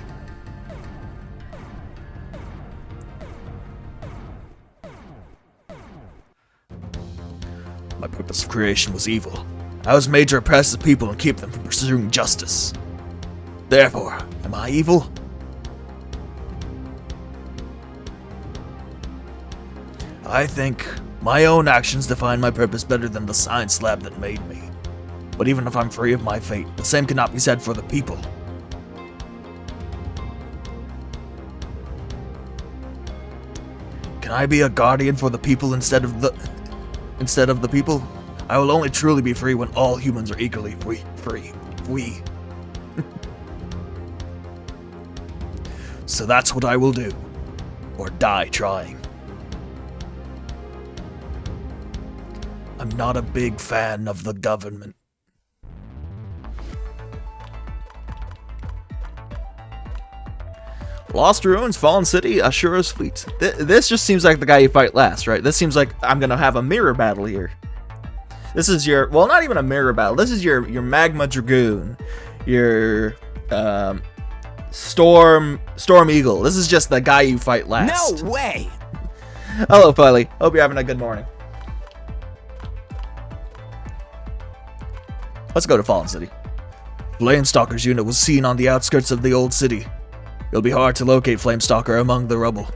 My purpose of creation was evil. I was made to oppress the people and keep them from pursuing justice. Therefore, am I evil? I think my own actions define my purpose better than the science lab that made me. But even if I'm free of my fate, the same cannot be said for the people. Can I be a guardian for the people instead of the people? I will only truly be free when all humans are equally free. We. So that's what I will do. Or die trying. I'm not a big fan of the government. Lost Ruins, Fallen City, Ashura's Fleet. This just seems like the guy you fight last, right? This seems like I'm gonna have a mirror battle here. This is your, well, not even a mirror battle. This is your Magma Dragoon, your Storm Eagle. This is just the guy you fight last. No way! Hello, Filey. Hope you're having a good morning. Let's go to Fallen City. Flamestalker's unit was seen on the outskirts of the old city. It'll be hard to locate Flamestalker among the rubble.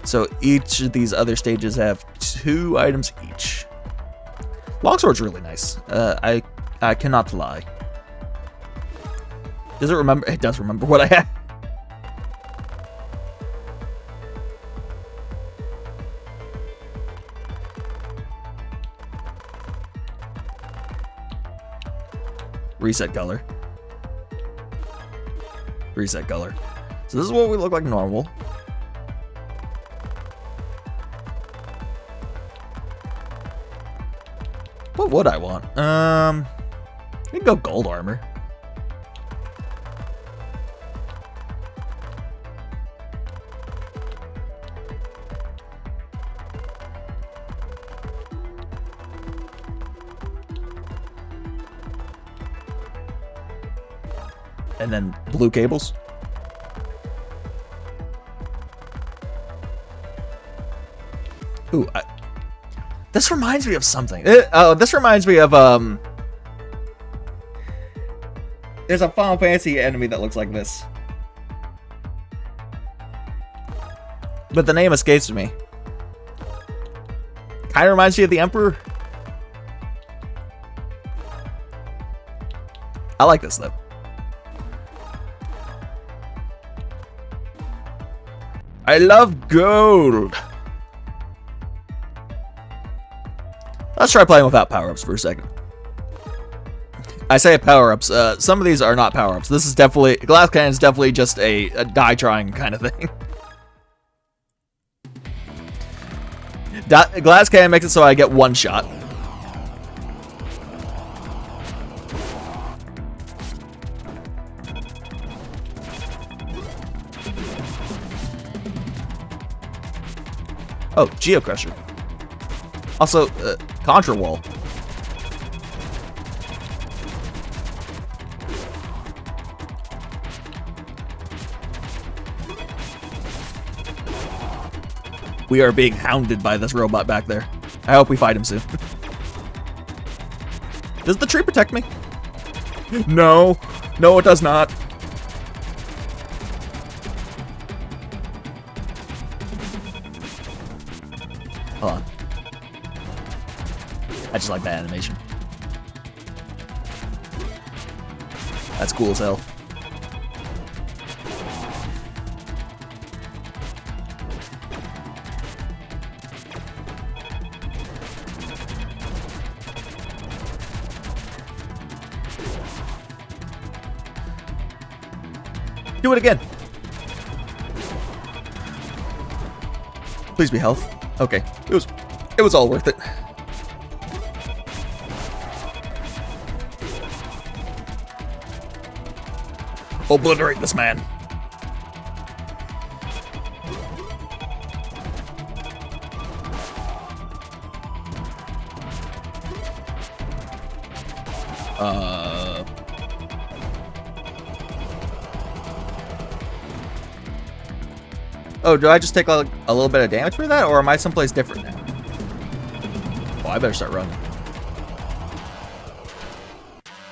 So each of these other stages have 2 items each. Longsword's really nice. I cannot lie. Does it remember? It does remember what I had. Reset color. Reset color. So this is what we look like normal. What would I want? We can go gold armor. And then blue cables. Ooh, this reminds me of something. This reminds me of there's a Final Fantasy enemy that looks like this, but the name escapes me. Kind of reminds me of the Emperor. I like this though. I love gold. Let's try playing without power-ups for a second. I say power-ups. Some of these are not power-ups. This is definitely... Glass Cannon is definitely just a die-trying kind of thing. Glass Cannon makes it so I get 1 shot. Oh, Geocrusher. Also, Contra Wall. We are being hounded by this robot back there. I hope we fight him soon. Does the tree protect me? No. No, it does not. Hold on. I just like that animation. That's cool as hell. Do it again. Please be health. Okay. It was all worth it. Obliterate this man. Oh, do I just take a little bit of damage for that, or am I someplace different now? Oh, I better start running.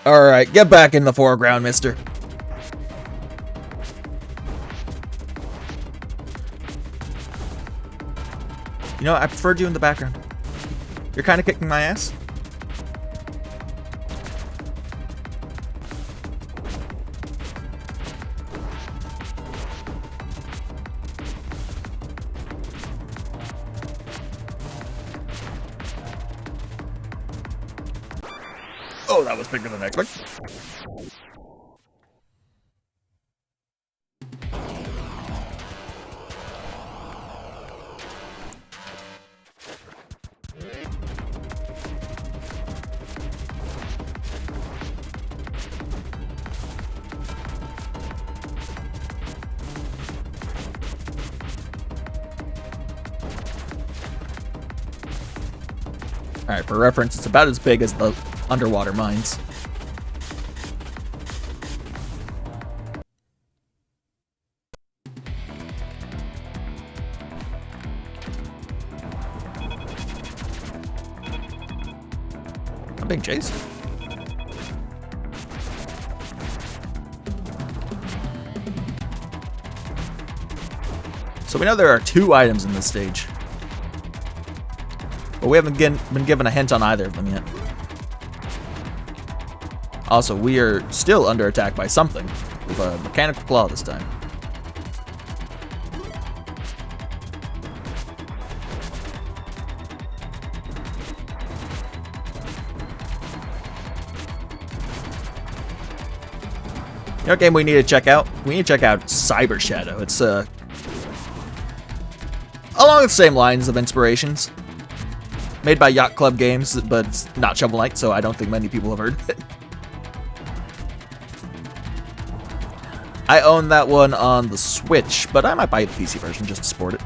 Alright, get back in the foreground, mister. You know, I preferred you in the background. You're kind of kicking my ass. Oh, that was bigger than I expected. Alright, for reference, it's about as big as the underwater mines. I'm being chased. So we know there are 2 items in this stage. But we haven't been given a hint on either of them yet. Also, we are still under attack by something, with a mechanical claw this time. You know what game we need to check out? We need to check out Cyber Shadow. It's along the same lines of inspirations. Made by Yacht Club Games, but it's not Shovel Knight, so I don't think many people have heard of it. I own that one on the Switch, but I might buy the PC version just to sport it.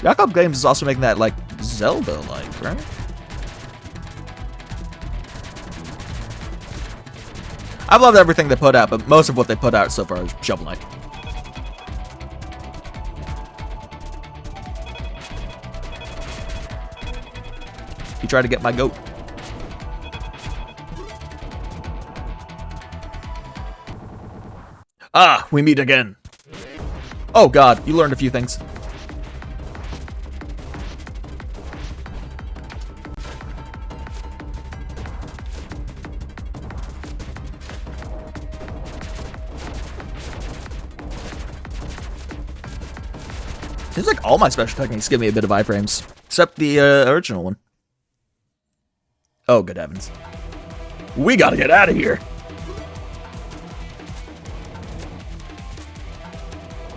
Yacht Club Games is also making that, like, Zelda-like, right? I've loved everything they put out, but most of what they put out so far is Shovel Knight. You try to get my goat. Ah, we meet again. Oh god, you learned a few things. Seems like all my special techniques give me a bit of iframes, except the original one. Oh, good heavens. We gotta get out of here.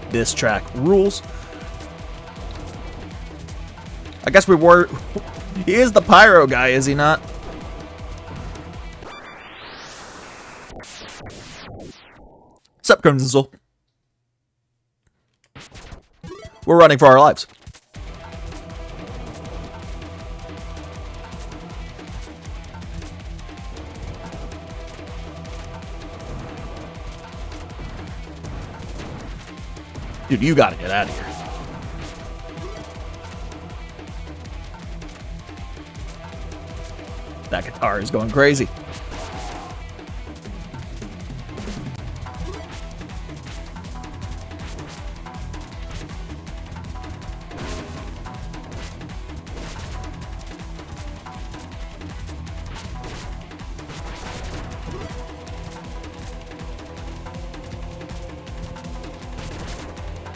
This track rules. I guess we were... He is the pyro guy, is he not? Sup, Crimson Soul? We're running for our lives. Dude, you gotta get out of here. That guitar is going crazy.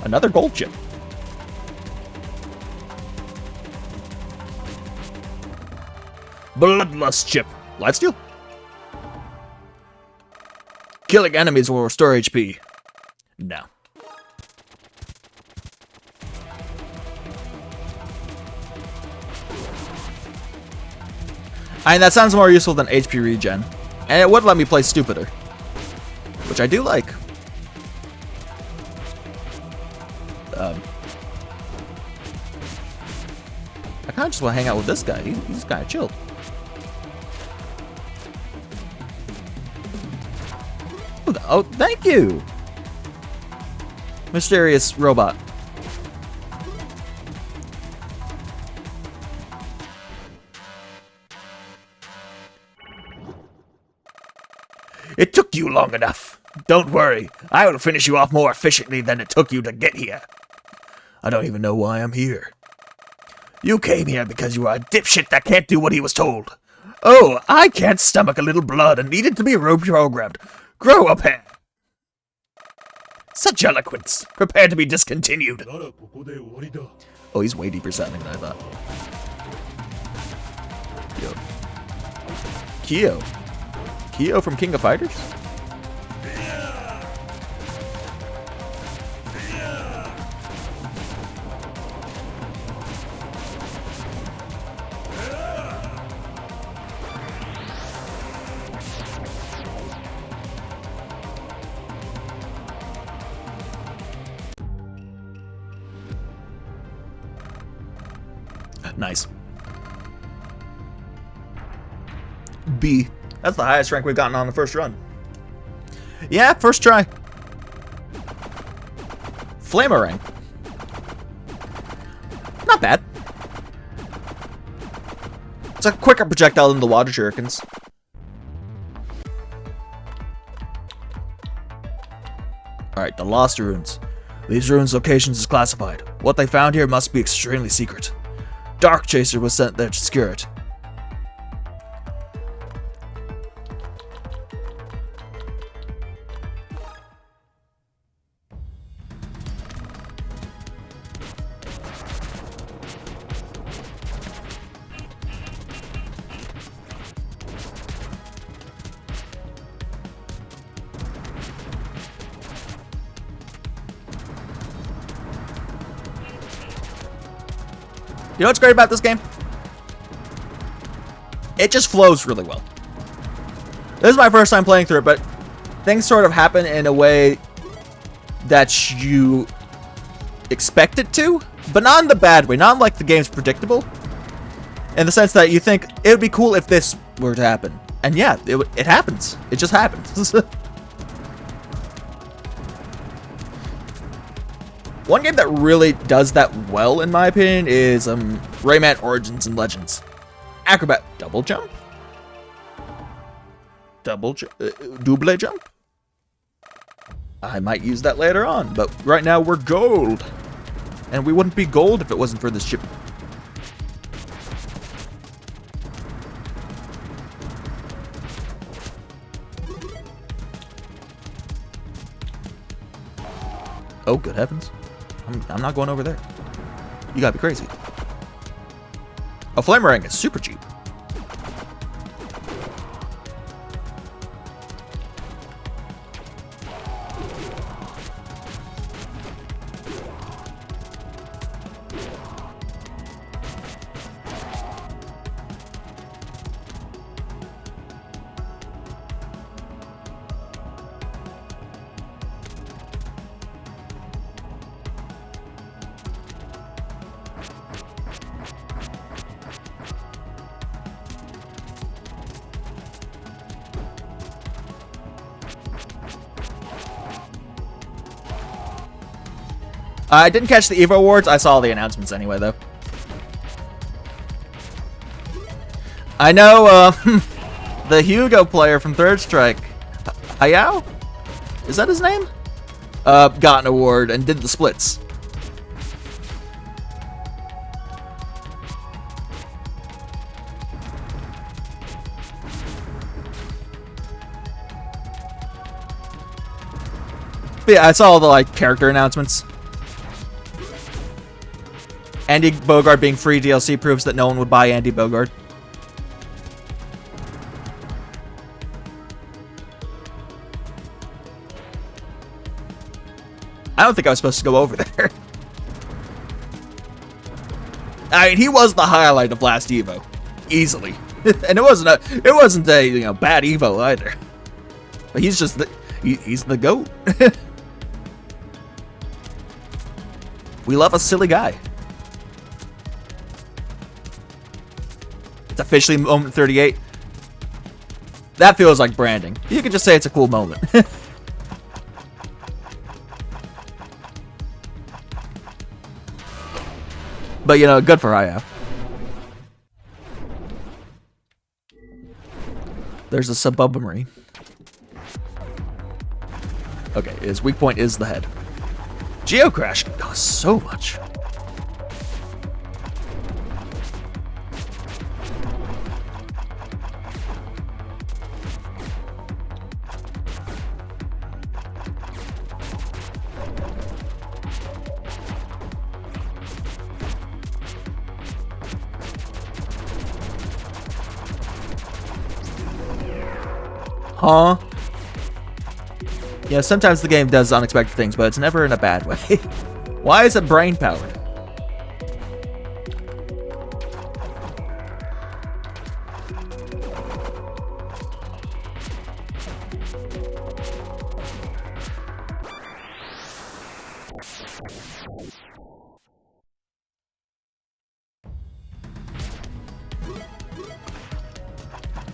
Another gold chip. Bloodlust chip. Lifesteal? Killing enemies will restore HP. No. I mean, that sounds more useful than HP regen. And it would let me play stupider. Which I do like. I kind of just want to hang out with this guy. He's kind of chill. Oh, thank you. Mysterious robot. It took you long enough. Don't worry, I will finish you off more efficiently than it took you to get here. I don't even know why I'm here. You came here because you are a dipshit that can't do what he was told. Oh, I can't stomach a little blood and needed to be reprogrammed. Grow a pair. Such eloquence. Prepare to be discontinued. ならここで終わりだ。 Oh, he's way deeper sounding than I thought. Yo. Kyo. Kyo from King of Fighters? Nice. B. That's the highest rank we've gotten on the first run. Yeah, first try. Flamerang. Not bad. It's a quicker projectile than the water shurikens. Alright, the Lost Ruins. These ruins' locations is classified. What they found here must be extremely secret. Dark Chaser was sent there to secure it. You know what's great about this game? It just flows really well. This is my first time playing through it, but things sort of happen in a way that you expect it to, but not in the bad way. Not like the game's predictable. In the sense that you think, it would be cool if this were to happen. And yeah, it happens. It just happens. One game that really does that well, in my opinion, is Rayman Origins and Legends. Acrobat double jump? Double jump? I might use that later on, but right now we're gold. And we wouldn't be gold if it wasn't for this chip. Oh, good heavens. I'm not going over there. You gotta be crazy. A Flamerang is super cheap. I didn't catch the EVO Awards. I saw the announcements anyway, though. I know the Hugo player from Third Strike, Hayao? Is that his name? Got an award and did the splits. But yeah, I saw all the character announcements. Andy Bogard being free DLC proves that no one would buy Andy Bogard. I don't think I was supposed to go over there. I mean, he was the highlight of last Evo, easily, and it wasn't a bad Evo either. But he's just he's the GOAT. We love a silly guy. It's officially moment 38. That feels like branding. You could just say it's a cool moment. But, you know, good for Hayao. There's a submarine. Okay, his weak point is the head. Geocrash costs so much. Huh? Yeah, sometimes the game does unexpected things, but it's never in a bad way. Why is it brain powered?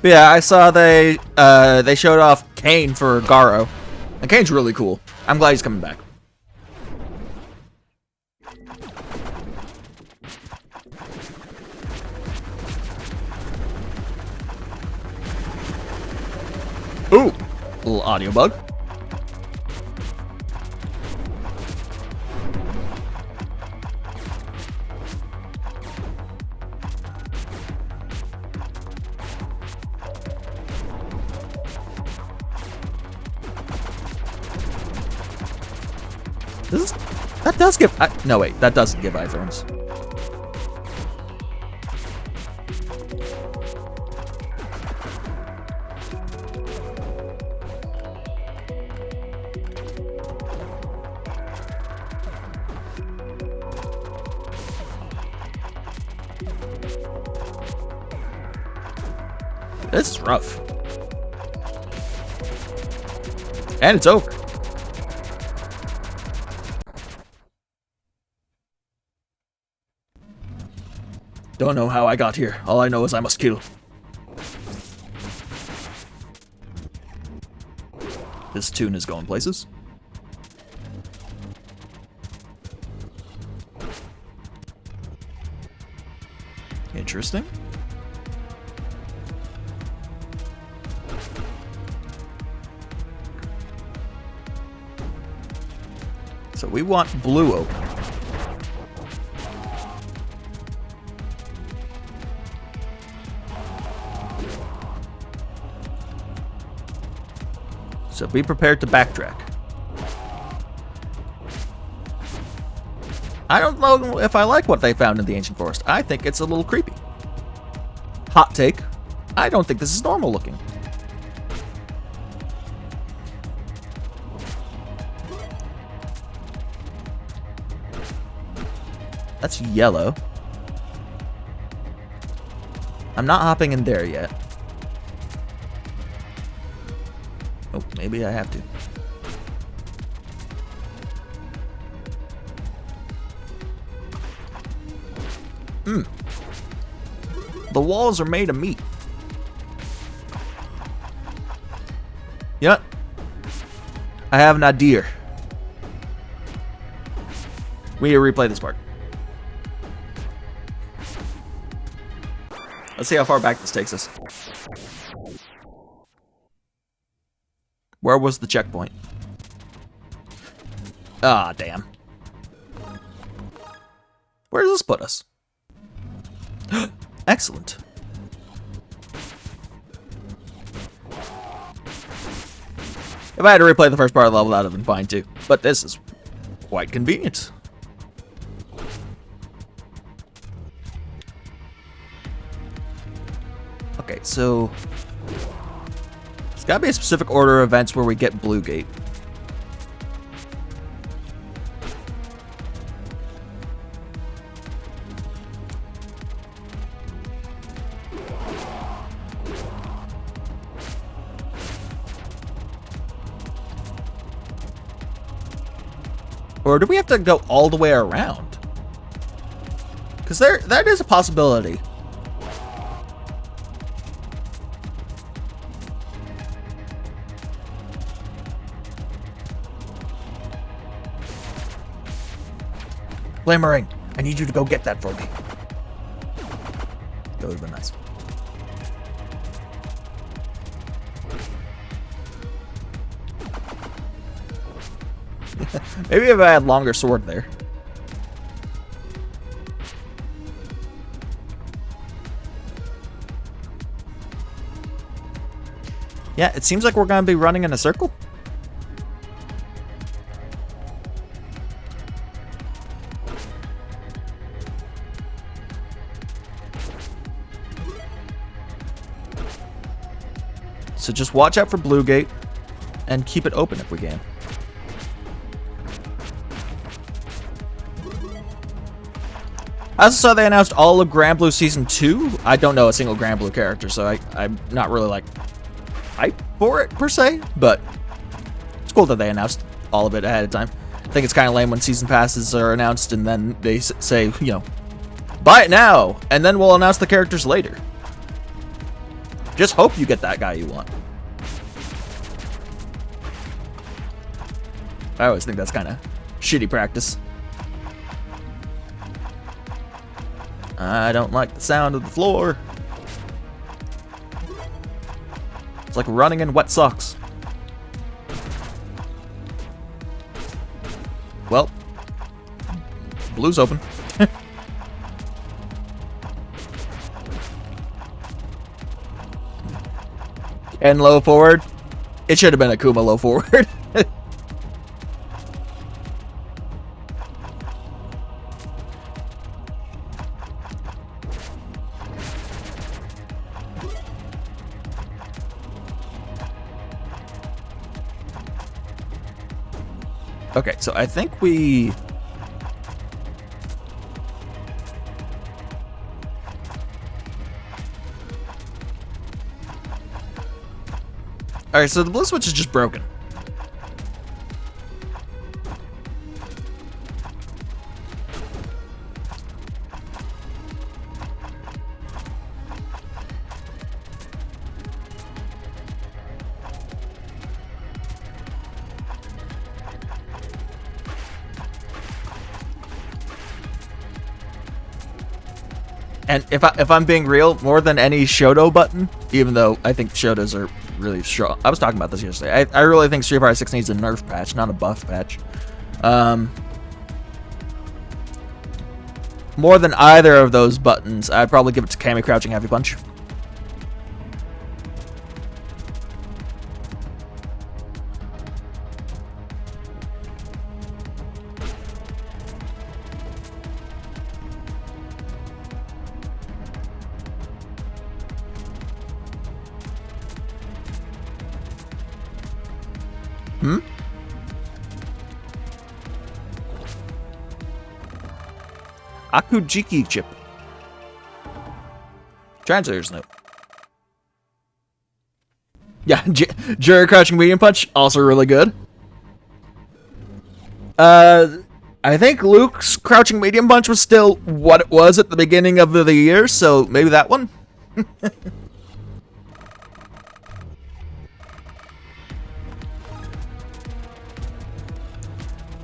But yeah, I saw they showed off Kane for Garo. And Kane's really cool. I'm glad he's coming back. Ooh, little audio bug. That does give... no, wait. That doesn't give iThorns. This is rough. And it's over. Don't know how I got here. All I know is I must kill. This tune is going places. Interesting. So we want blue open. So be prepared to backtrack. I don't know if I like what they found in the Ancient Forest. I think it's a little creepy. Hot take. I don't think this is normal looking. That's yellow. I'm not hopping in there yet. Oh, maybe I have to. The walls are made of meat. Yep. I have an idea. We need to replay this part. Let's see how far back this takes us. Where was the checkpoint? Ah, damn. Where does this put us? Excellent. If I had to replay the first part of the level, that would have been fine too. But this is quite convenient. Okay, so there's gotta be a specific order of events where we get Blue Gate. Or do we have to go all the way around? Because that is a possibility. Flame ring. I need you to go get that for me. That would have been nice. Maybe if I had longer sword there. Yeah, it seems like we're going to be running in a circle. So just watch out for Blue Gate and keep it open if we can. I also saw they announced all of Grand Blue Season 2. I don't know a single Grand Blue character, so I'm not really like hype for it per se, but it's cool that they announced all of it ahead of time. I think it's kind of lame when season passes are announced and then they say, you know, buy it now, and then we'll announce the characters later. Just hope you get that guy you want. I always think that's kind of shitty practice. I don't like the sound of the floor. It's like running in wet socks. Well, blue's open. And low forward. It should have been Akuma low forward. Okay, so I think we... Alright, so the blue switch is just broken. And if I'm being real, more than any Shoto button, even though I think Shotos are really strong. I was talking about this yesterday. I really think Street Fighter 6 needs a nerf patch, not a buff patch. More than either of those buttons, I'd probably give it to Kami Crouching Heavy Punch. Akujiki chip. Translator's note. Yeah, Jerry Crouching Medium Punch, also really good. I think Luke's Crouching Medium Punch was still what it was at the beginning of the year, so maybe that one?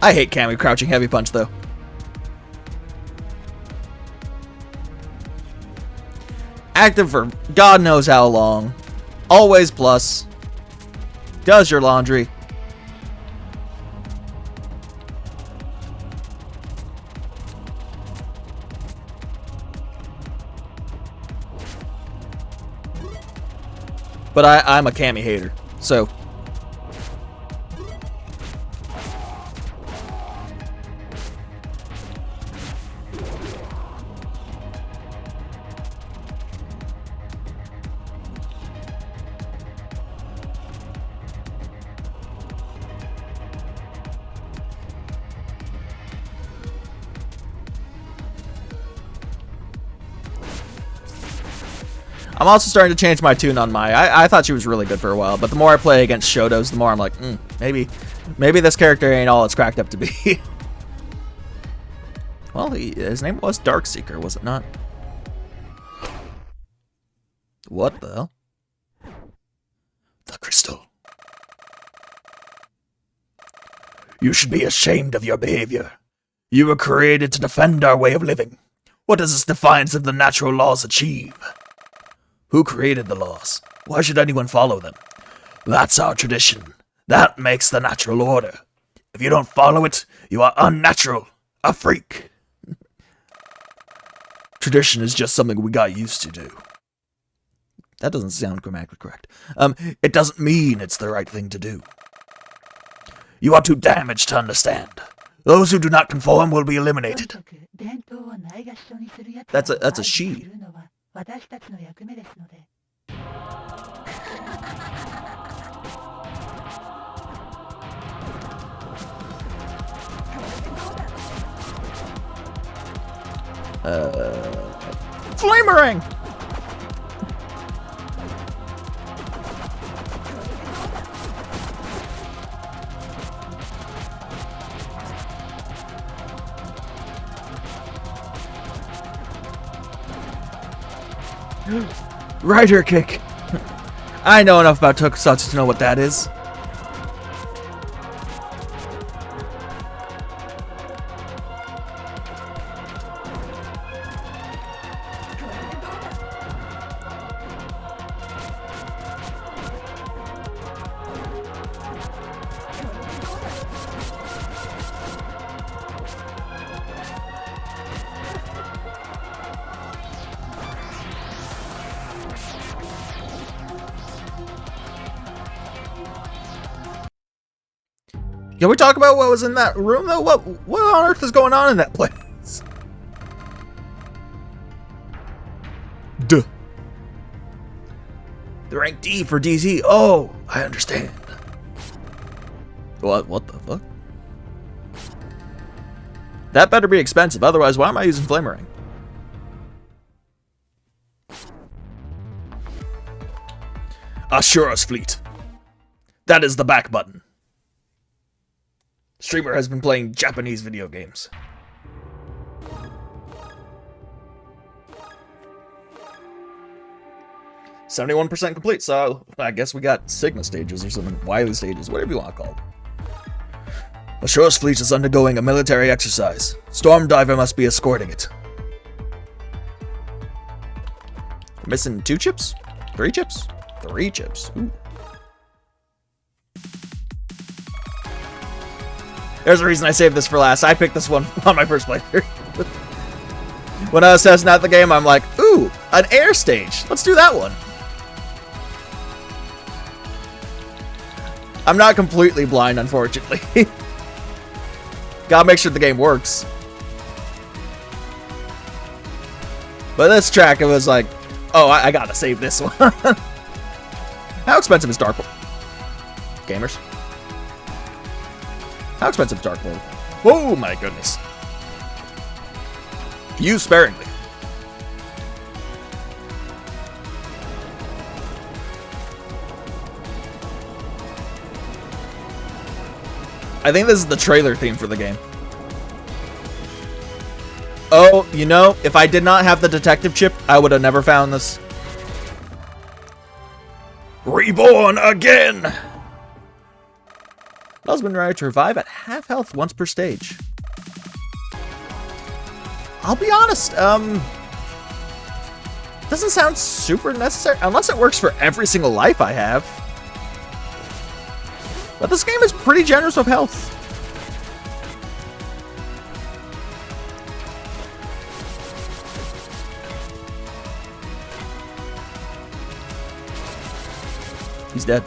I hate Kami Crouching Heavy Punch, though. Active for God knows how long. Always plus. Does your laundry. But I'm a Kami hater, so... I'm also starting to change my tune on Mai. I thought she was really good for a while, but the more I play against Shotos, the more I'm like, maybe this character ain't all it's cracked up to be. Well, his name was Darkseeker, was it not? What the hell? The crystal. You should be ashamed of your behavior. You were created to defend our way of living. What does this defiance of the natural laws achieve? Who created the laws? Why should anyone follow them? That's our tradition. That makes the natural order. If you don't follow it, you are unnatural. A freak. Tradition is just something we got used to do. That doesn't sound grammatically correct. It doesn't mean it's the right thing to do. You are too damaged to understand. Those who do not conform will be eliminated. That's a she. Flamerang! Rider kick. I know enough about tokusatsu to know what that is. Can we talk about what was in that room, though? What on earth is going on in that place? Duh. The rank D for DZ. Oh, I understand. What the fuck? That better be expensive, otherwise why am I using Flamerang? Ashura's fleet. That is the back button. Streamer has been playing Japanese video games. "71% complete, so I guess we got Sigma stages or something, Wily stages, whatever you want to call them. Ashura's fleet is undergoing a military exercise. Stormdiver must be escorting it. Missing 2 chips? 3 chips? 3 chips. Ooh. There's a reason I saved this for last. I picked this one on my first playthrough. When I was testing out the game, I'm like, ooh, an air stage. Let's do that one. I'm not completely blind, unfortunately. Gotta make sure the game works. But this track, it was like, oh, I gotta save this one. How expensive is Dark World? Gamers? How expensive is Dark World? Oh my goodness. Use sparingly. I think this is the trailer theme for the game. Oh, you know, if I did not have the detective chip, I would have never found this. Reborn again! Allows Wind Rider to revive at half health once per stage. I'll be honest, doesn't sound super necessary, unless it works for every single life I have. But this game is pretty generous with health. He's dead.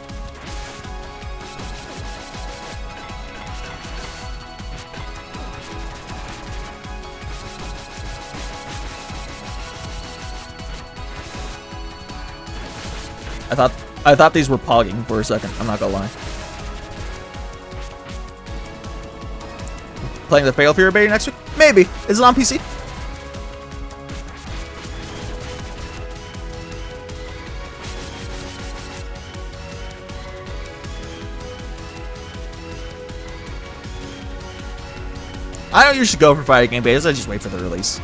I thought these were pogging for a second, I'm not gonna lie. Playing the Fatal Fury beta next week? Maybe. Is it on PC? I don't usually go for fighting game betas, I just wait for the release.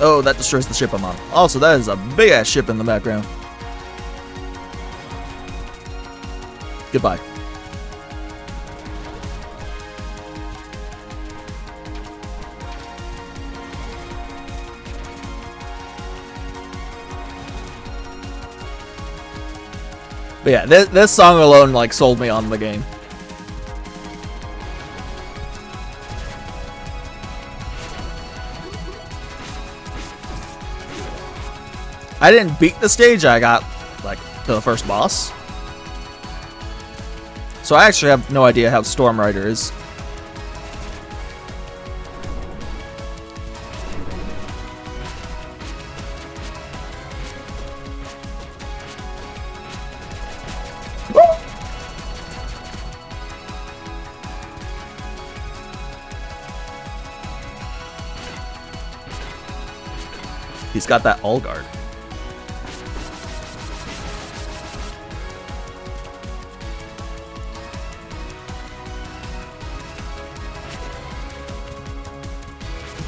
Oh, that destroys the ship I'm on. Also, that is a big-ass ship in the background. Goodbye. But yeah, this song alone like sold me on the game. I didn't beat the stage, I got like to the first boss. So I actually have no idea how Storm Rider is. He's got that all guard.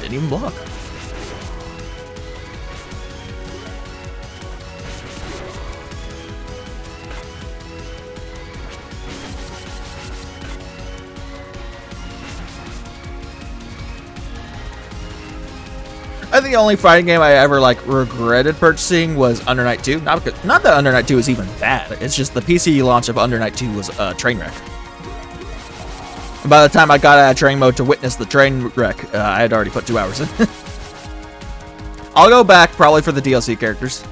Didn't even block. I think the only fighting game I ever like regretted purchasing was Under Night 2. Not that Under Night 2 is even bad. It's just the PC launch of Under Night 2 was a train wreck. And by the time I got out of train mode to witness the train wreck, I had already put 2 hours in. I'll go back probably for the DLC characters.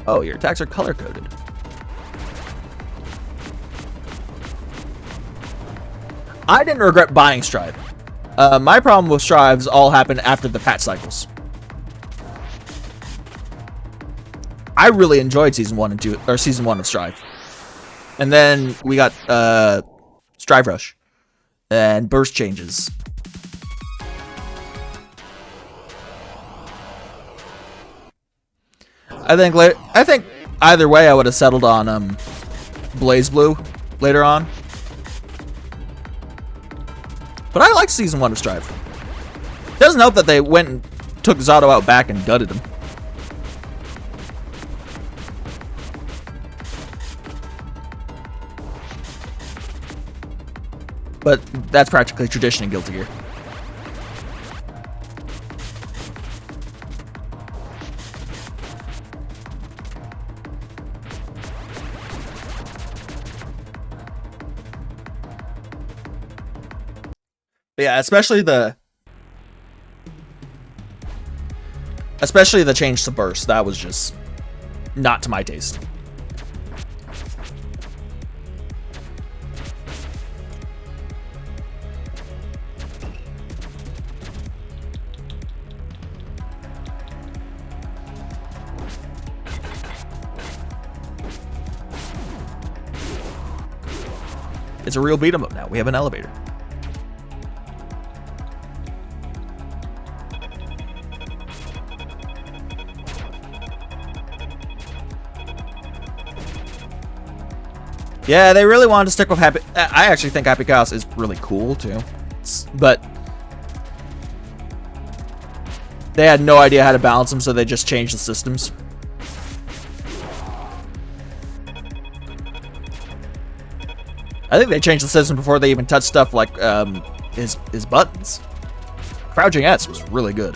Oh, your attacks are color-coded. I didn't regret buying Strive. My problem with Strives all happened after the patch cycles. I really enjoyed Season 1 and 2, or Season 1 of Strive. And then we got Strive Rush and burst changes. I think either way I would have settled on Blaze Blue later on. But I like Season 1 of Strive. Doesn't help that they went and took Zato out back and gutted him. But that's practically tradition in Guilty Gear. But yeah, especially the change to burst. That was just not to my taste. It's a real beat 'em up now. We have an elevator. Yeah, they really wanted to stick with Happy... I actually think Happy Chaos is really cool, too. But they had no idea how to balance them, so they just changed the systems. I think they changed the system before they even touched stuff like his buttons. Crouching S was really good.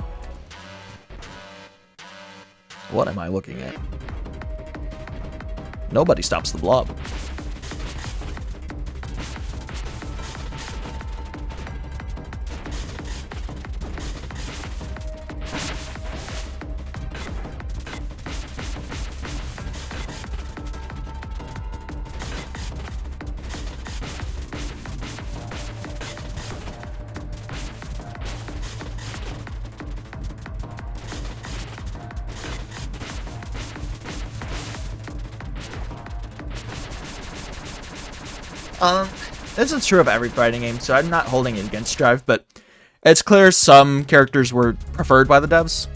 What am I looking at? Nobody stops the blob. This is true of every fighting game, so I'm not holding it against Strive, but it's clear some characters were preferred by the devs.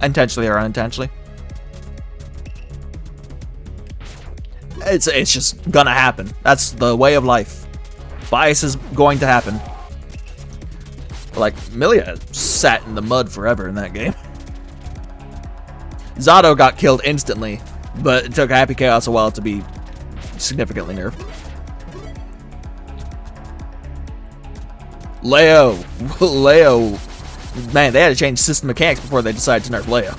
intentionally or unintentionally. It's just gonna happen. That's the way of life. Bias is going to happen. Like, Milia sat in the mud forever in that game. Zato got killed instantly, but it took Happy Chaos a while to be significantly nerfed. Leo. Leo. Man, they had to change system mechanics before they decided to nerf Leo.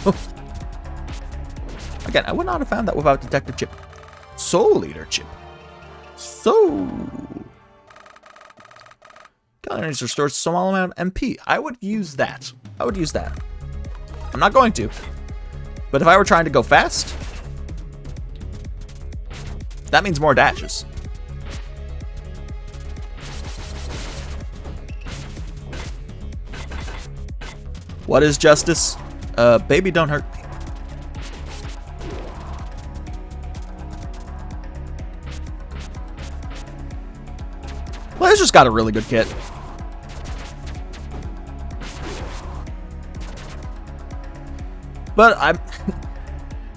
Again, I would not have found that without Detective Chip. Soul Eater Chip. Soul. Killing enemies restores a small amount of MP. I would use that. I would use that. I'm not going to. But if I were trying to go fast, that means more dashes. What is justice? Baby, don't hurt me. Well, it's just got a really good kit. But I'm...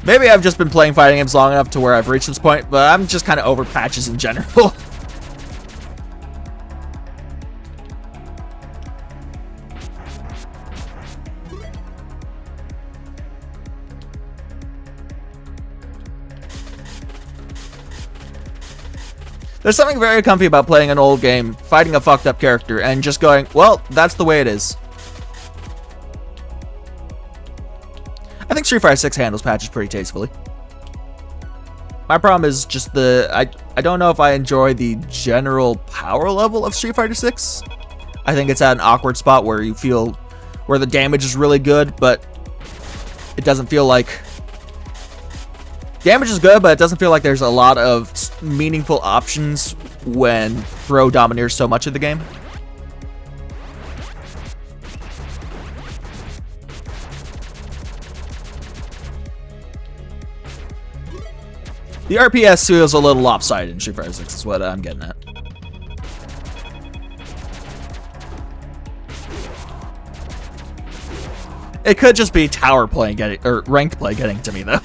Maybe I've just been playing fighting games long enough to where I've reached this point, but I'm just kind of over patches in general. There's something very comfy about playing an old game, fighting a fucked up character, and just going, well, that's the way it is. I think Street Fighter 6 handles patches pretty tastefully. My problem is just I don't know if I enjoy the general power level of Street Fighter 6. I think it's at an awkward spot where you feel, where the damage is really good, but it doesn't feel like... Damage is good, but it doesn't feel like there's a lot of meaningful options when throw domineers so much of the game. The RPS feels a little lopsided in Street Fighter 6 is what I'm getting at. It could just be tower play getting, or ranked play getting to me though.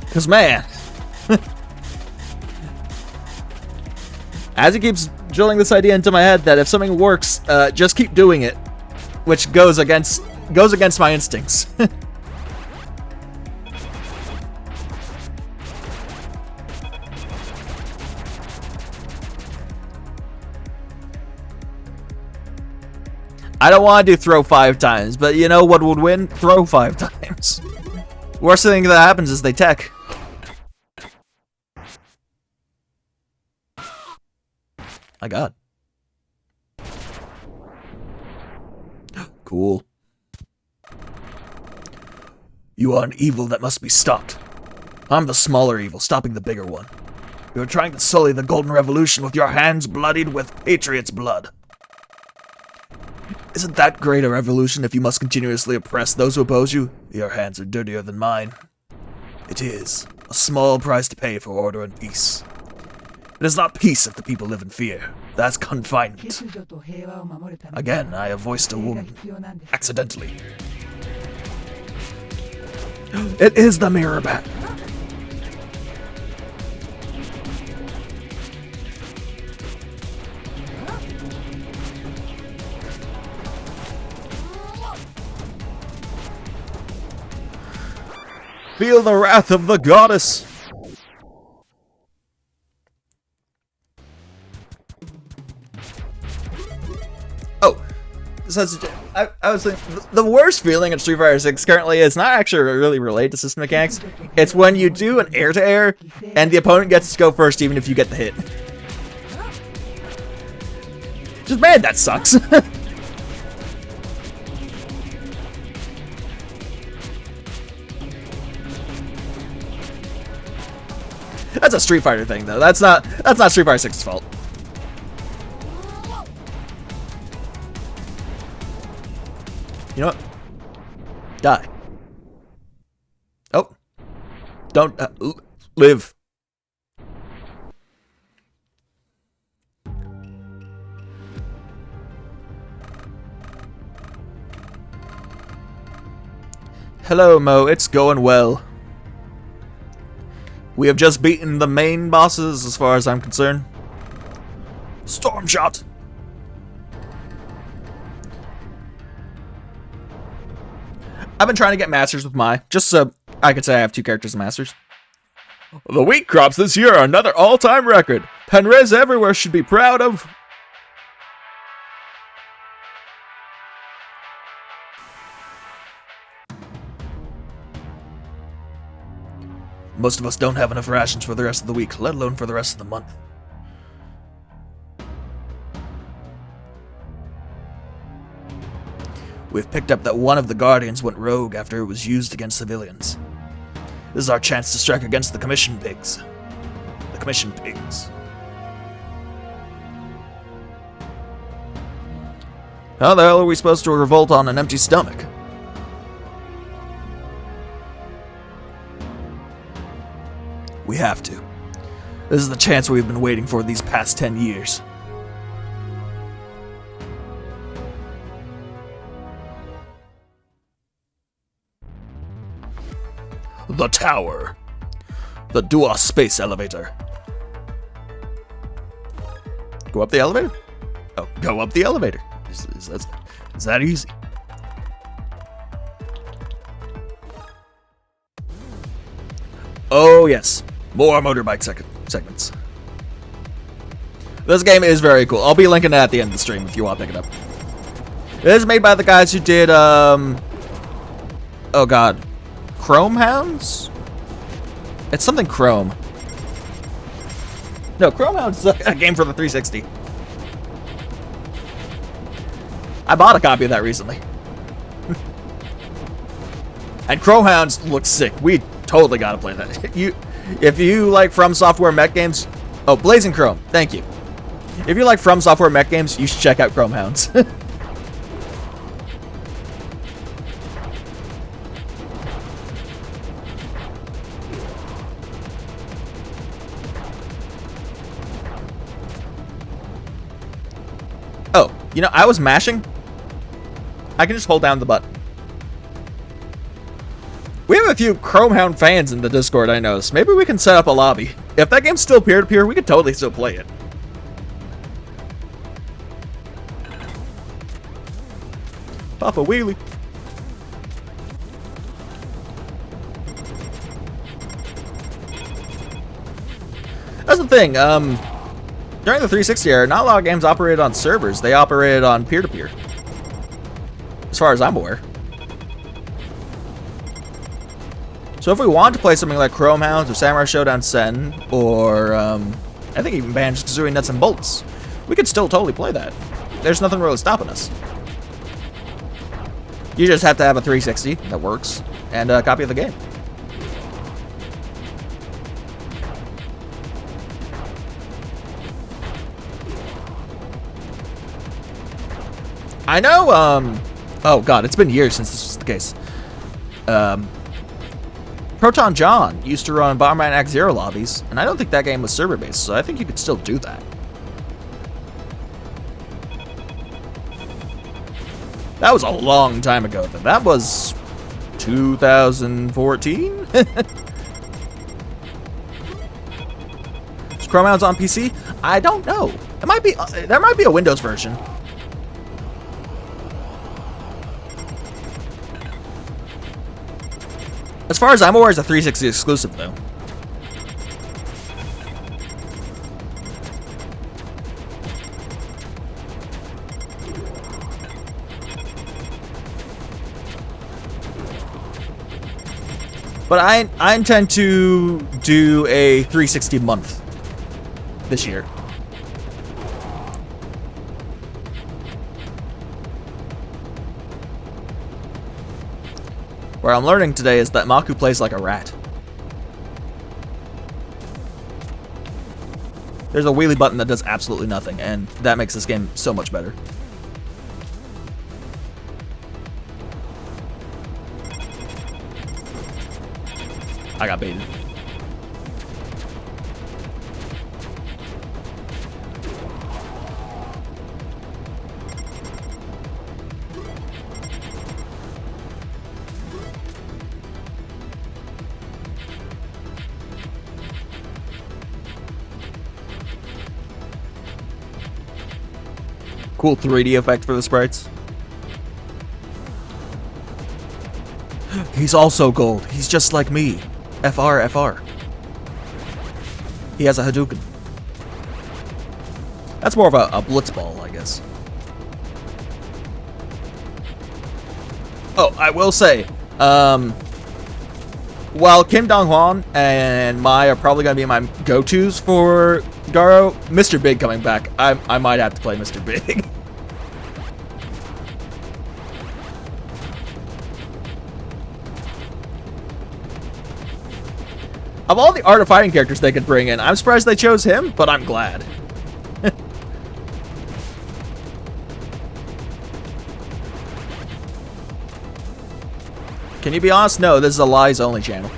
Because, man, as he keeps drilling this idea into my head that if something works, just keep doing it, which goes against my instincts. I don't want to do throw 5 times, but you know what would win? Throw 5 times. Worst thing that happens is they tech. My god. Cool. You are an evil that must be stopped. I'm the smaller evil, stopping the bigger one. You're trying to sully the Golden Revolution with your hands bloodied with Patriot's blood. Isn't that great a revolution if you must continuously oppress those who oppose you? Your hands are dirtier than mine. It is a small price to pay for order and peace. It is not peace if the people live in fear. That's confinement. Again, I have voiced a woman. Accidentally. It is the Mirror Bat. Feel the wrath of the goddess. Oh, so I was thinking, the worst feeling in Street Fighter 6 currently is not actually really related to system mechanics. It's when you do an air-to-air and the opponent gets to go first even if you get the hit. Just, man, that sucks. That's a Street Fighter thing, though. That's not Street Fighter 6's fault. You know what? Die. Oh. Don't live. Hello, Mo. It's going well. We have just beaten the main bosses as far as I'm concerned. Storm shot! I've been trying to get Masters with Mai, just so I could say I have 2 characters in Masters. The wheat crops this year are another all-time record. Penrez everywhere should be proud of. Most of us don't have enough rations for the rest of the week, let alone for the rest of the month. We've picked up that one of the Guardians went rogue after it was used against civilians. This is our chance to strike against the Commission Pigs. The Commission Pigs. How the hell are we supposed to revolt on an empty stomach? We have to. This is the chance we've been waiting for these past 10 years. The tower. The Duos space elevator. Go up the elevator? Oh, go up the elevator. Is that easy? Oh, yes. More motorbike segments. This game is very cool. I'll be linking it at the end of the stream if you want to pick it up. It is made by the guys who did, oh god. Chrome Hounds? It's something Chrome. No, Chrome Hounds is a game for the 360. I bought a copy of that recently. And Chrome Hounds looks sick. We totally gotta play that. If you like From Software mech games... Oh, Blazing Chrome. Thank you. If you like From Software mech games, you should check out Chrome Hounds. Oh, you know, I was mashing. I can just hold down the button. We have a few Chromehound fans in the Discord, I noticed. Maybe we can set up a lobby. If that game's still peer-to-peer, we could totally still play it. Papa Wheelie. That's the thing, during the 360 era, not a lot of games operated on servers. They operated on peer-to-peer. As far as I'm aware. So if we want to play something like Chrome Hounds or Samurai Showdown Sen, or I think even Banjo-Kazooie Nuts and Bolts, we could still totally play that. There's nothing really stopping us. You just have to have a 360 that works, and a copy of the game. I know, oh god, it's been years since this was the case. Proton John used to run Bomberman Act Zero lobbies, and I don't think that game was server-based, so I think you could still do that. That was a long time ago, though. That was 2014? Is Chrome Hounds on PC? I don't know. It might be. There might be a Windows version. As far as I'm aware, it's a 360 exclusive, though. But I intend to do a 360 month this year. Where I'm learning today is that Maku plays like a rat. There's a wheelie button that does absolutely nothing, and that makes this game so much better. I got baited. cool 3D effect for the sprites. He's also gold. He's just like me. FR, FR. He has a Hadouken. That's more of a blitzball, I guess. Oh, I will say, while Kim Dong-hwan and Mai are probably going to be my go-tos for Garo, Mr. Big coming back, I might have to play Mr. Big. Of all the Art of Fighting characters they could bring in, I'm surprised they chose him, but I'm glad. Can you be honest? No, this is a lies only channel.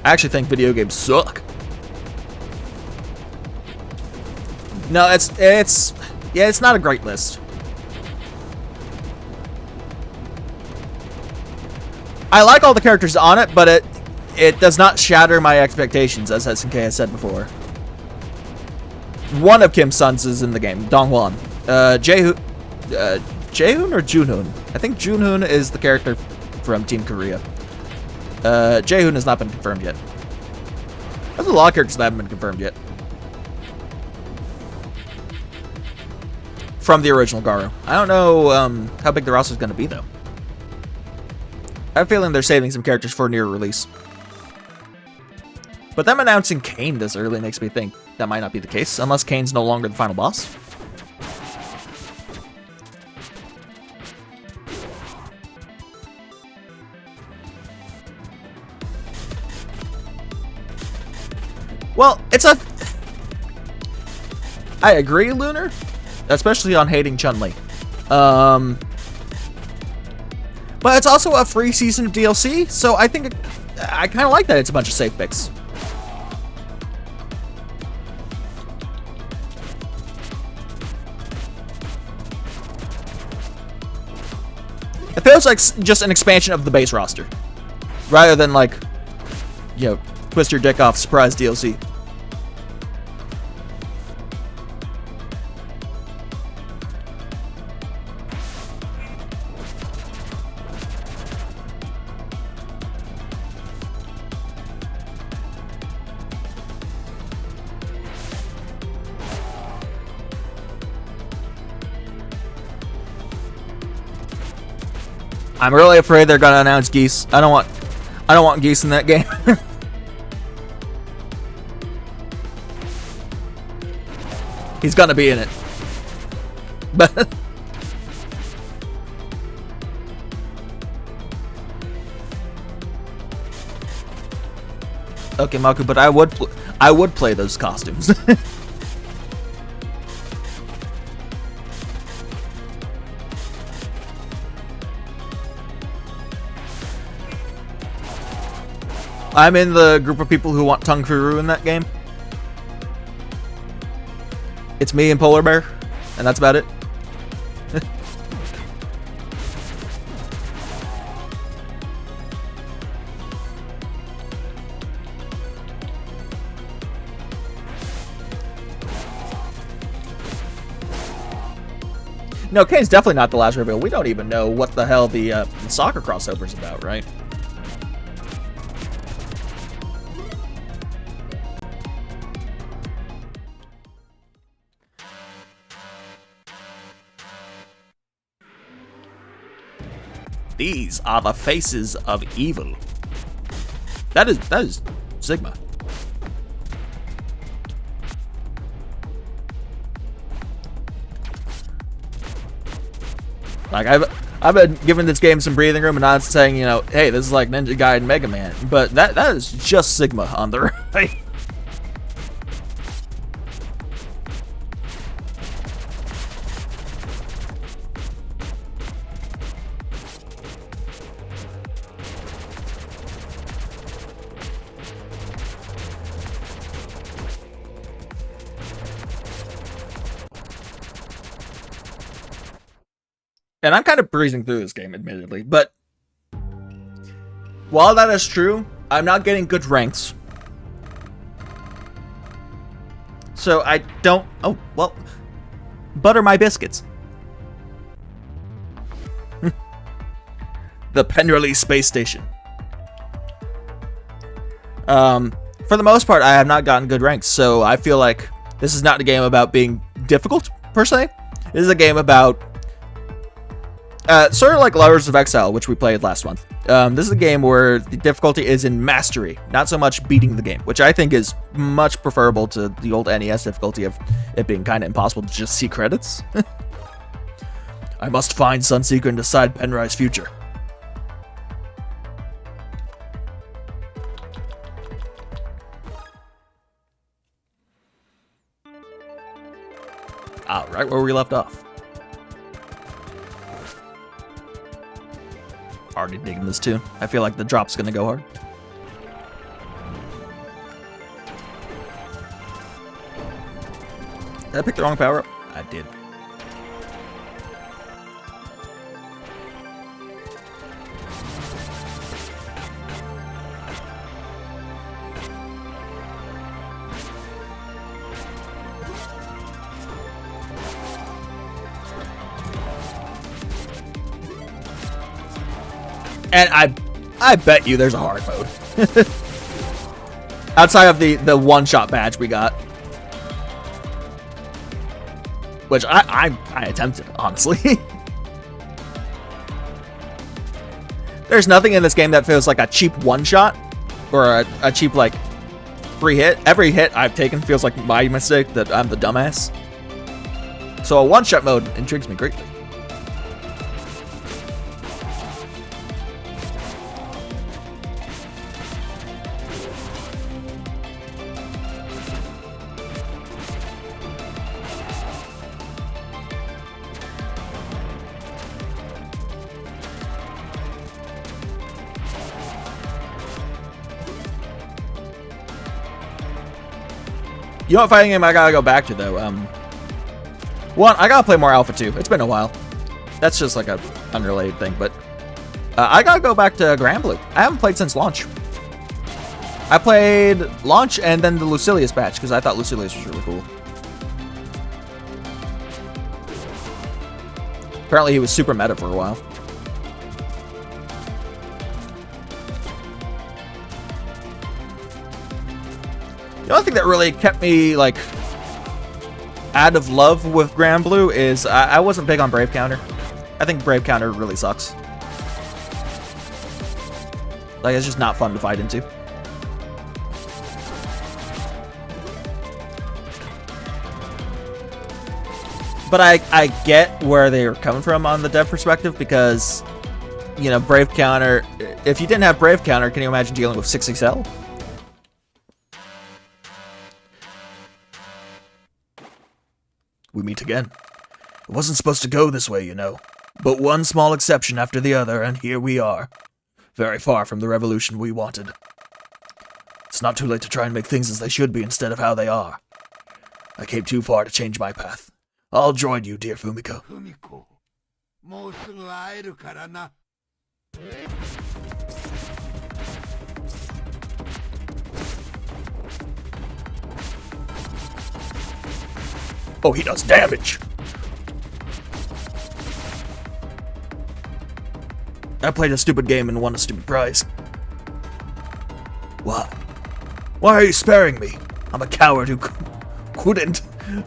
I actually think video games suck. No, it's not a great list. I like all the characters on it, but it does not shatter my expectations, as SNK has said before. One of Kim's sons is in the game, Dong-hwan. Jaehoon or Junhoon? I think Junhoon is the character from Team Korea. Jaehoon has not been confirmed yet. There's a lot of characters that haven't been confirmed yet. From the original Garo. I don't know how big the roster is going to be, though. I have a feeling they're saving some characters for near release. But them announcing Kain this early makes me think that might not be the case, unless Kain's no longer the final boss. Well, I agree, Lunar, especially on hating Chun-Li. But it's also a free season of DLC, so I think I kind of like that it's a bunch of safe picks. It feels like just an expansion of the base roster, rather than like, you know, twist your dick off surprise DLC. I'm really afraid they're gonna announce Geese. I don't want Geese in that game. He's gonna be in it. But okay, Maku, but I would play those costumes. I'm in the group of people who want Tung Furu in that game. It's me and Polar Bear, and that's about it. No, Kane's definitely not the last reveal. We don't even know what the hell the soccer crossover is about, right? These are the faces of evil. That is Sigma. Like I've been giving this game some breathing room and not saying, you know, hey, this is like Ninja Gaiden and Mega Man, but that is just Sigma on the right. And I'm kind of breezing through this game, admittedly, but while that is true, I'm not getting good ranks. So I don't... Oh, well... Butter my biscuits. The Penraleigh Space Station. For the most part, I have not gotten good ranks, so I feel like this is not a game about being difficult, per se. This is a game about, sort of like Lovers of Exile, which we played last month. This is a game where the difficulty is in mastery, not so much beating the game, which I think is much preferable to the old NES difficulty of it being kind of impossible to just see credits. I must find Sunseeker and decide Penrai's future. Ah, right where we left off. Already digging this tune. I feel like the drop's gonna go hard. Did I pick the wrong power up? I did. And I bet you there's a hard mode. Outside of the one-shot badge we got. Which I attempted, honestly. There's nothing in this game that feels like a cheap one-shot. Or a cheap, like, free hit. Every hit I've taken feels like my mistake, that I'm the dumbass. So a one-shot mode intrigues me greatly. You know what fighting game I gotta go back to, though? One, I gotta play more Alpha 2. It's been a while. That's just like a unrelated thing, but I gotta go back to Granblue. I haven't played since launch. I played launch and then the Lucilius patch, because I thought Lucilius was really cool. Apparently he was super meta for a while. The only thing that really kept me, like, out of love with Granblue is I wasn't big on Brave Counter. I think Brave Counter really sucks. Like, it's just not fun to fight into. But I get where they were coming from on the dev perspective, because, you know, Brave Counter, if you didn't have Brave Counter, can you imagine dealing with 6XL? We meet again. It wasn't supposed to go this way, you know. But one small exception after the other, and here we are. Very far from the revolution we wanted. It's not too late to try and make things as they should be instead of how they are. I came too far to change my path. I'll join you, dear Fumiko. ふみこ、もうすぐ会えるからな。Oh, he does damage! I played a stupid game and won a stupid prize. Why? Why are you sparing me? I'm a coward who couldn't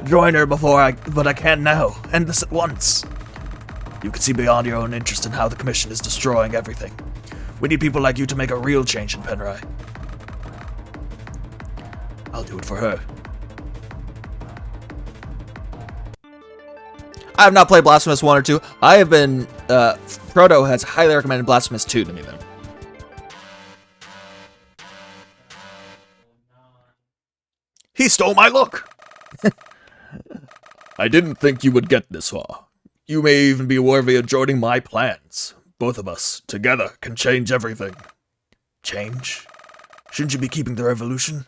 join her before, but I can now. End this at once. You can see beyond your own interest in how the Commission is destroying everything. We need people like you to make a real change in Penrai. I'll do it for her. I have not played Blasphemous 1 or 2. I have been, Proto has highly recommended Blasphemous 2 to me, though. He stole my look! I didn't think you would get this far. You may even be worthy of joining my plans. Both of us, together, can change everything. Change? Shouldn't you be keeping the revolution?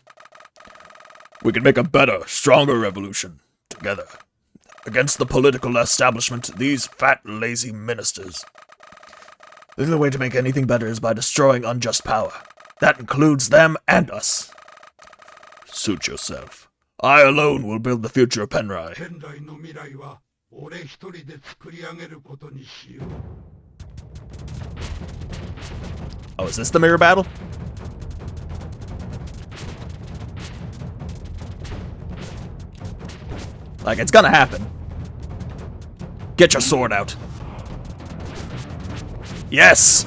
We can make a better, stronger revolution. Together. Against the political establishment, these fat, lazy ministers. The only way to make anything better is by destroying unjust power. That includes them and us. Suit yourself. I alone will build the future of Penrai. 現代の未来は俺一人で作り上げることにしよう。 Oh, is this the mirror battle? Like, it's gonna happen. Get your sword out. Yes!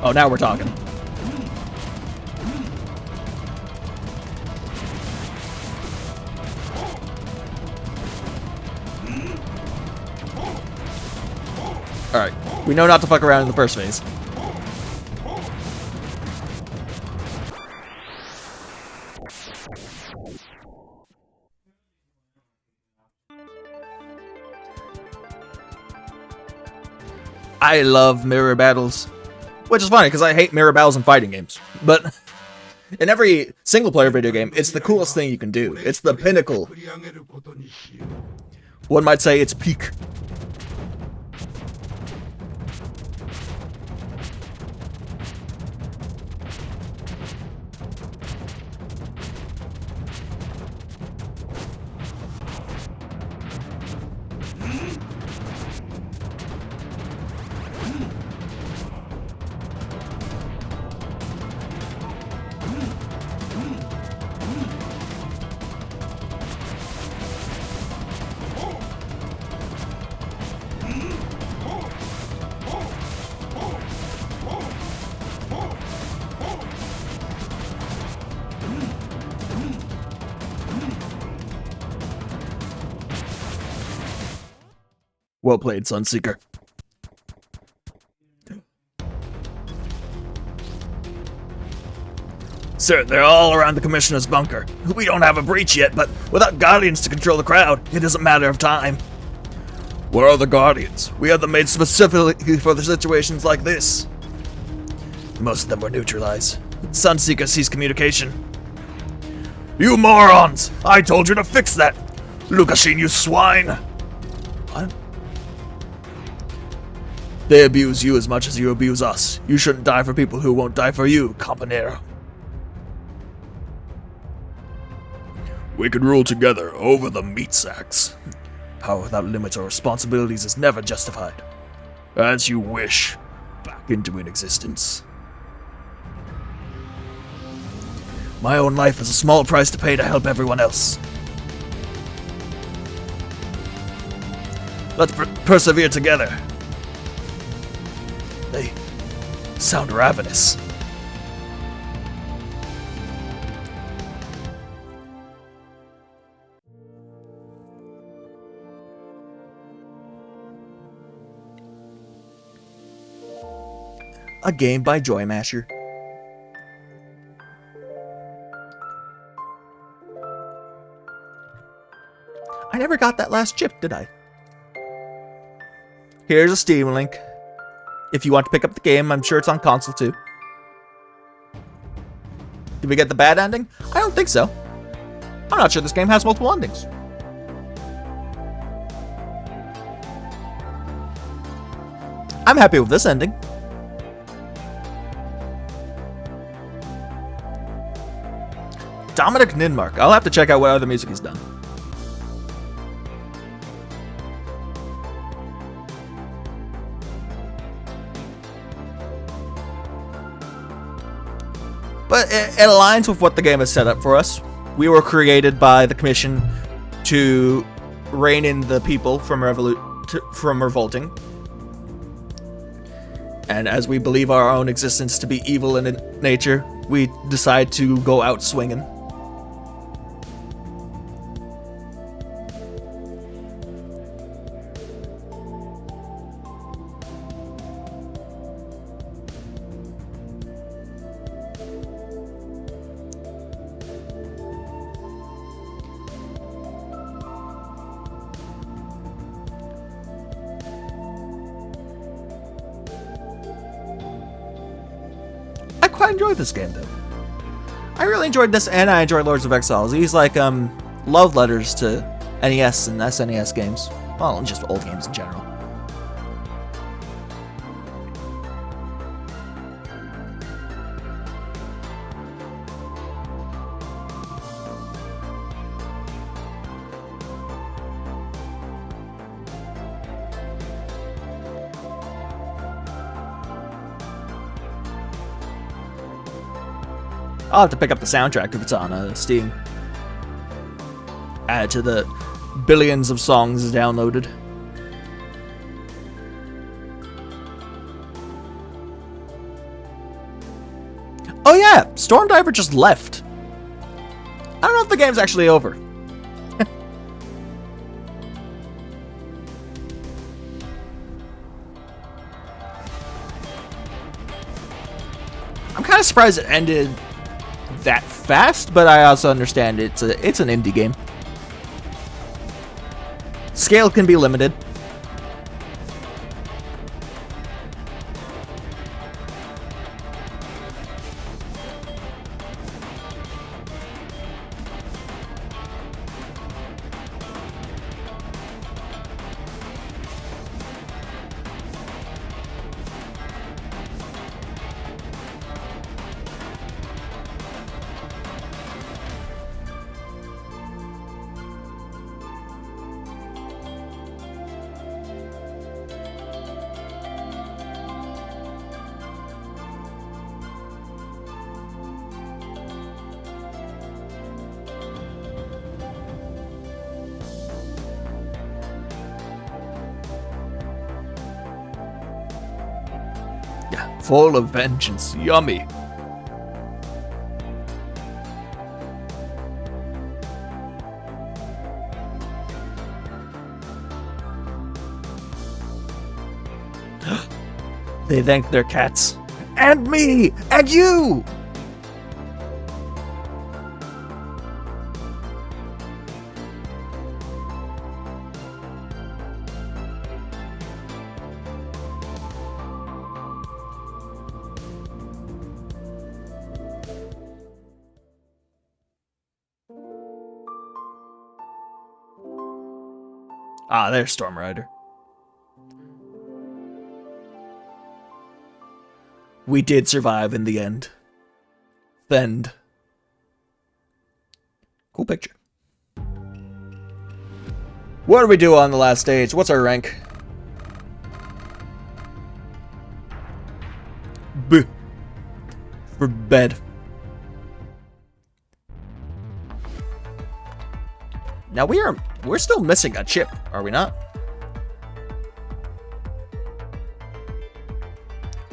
Oh, now we're talking. Alright, we know not to fuck around in the first phase. I love mirror battles. Which is funny, because I hate mirror battles in fighting games. But in every single-player video game, it's the coolest thing you can do. It's the pinnacle. One might say it's peak. Well played, Sunseeker. Sir, they're all around the Commissioner's bunker. We don't have a breach yet, but without Guardians to control the crowd, it is a matter of time. Where are the Guardians? We have them made specifically for the situations like this. Most of them were neutralized. Sunseeker sees communication. You morons! I told you to fix that! Lukashin, you swine! What? They abuse you as much as you abuse us. You shouldn't die for people who won't die for you, Campanero. We can rule together over the meat sacks. Power without limits or responsibilities is never justified. As you wish, back into existence. My own life is a small price to pay to help everyone else. Let's persevere together. They sound ravenous. A game by Joy Masher. I never got that last chip, did I? Here's a Steam link. If you want to pick up the game, I'm sure it's on console too. Did we get the bad ending? I don't think so. I'm not sure this game has multiple endings. I'm happy with this ending. Dominic Ninmark. I'll have to check out what other music he's done. But it aligns with what the game has set up for us. We were created by the Commission to rein in the people from revolting. And as we believe our own existence to be evil in nature, we decide to go out swinging. I enjoyed this game though. I really enjoyed this, and I enjoyed Lords of Exiles. These like love letters to NES and SNES games. Well, and just old games in general. I'll have to pick up the soundtrack if it's on Steam. Add to the billions of songs downloaded. Oh yeah, Stormdiver just left. I don't know if the game's actually over. I'm kind of surprised it ended that fast, but I also understand it's an indie game. Scale can be limited. Yeah, full of vengeance. Yummy. They thank their cats. And me! And you! Ah, there's Storm Rider. We did survive in the end. Fend. Cool picture. What do we do on the last stage? What's our rank? B. For bed. Now we're still missing a chip, are we not?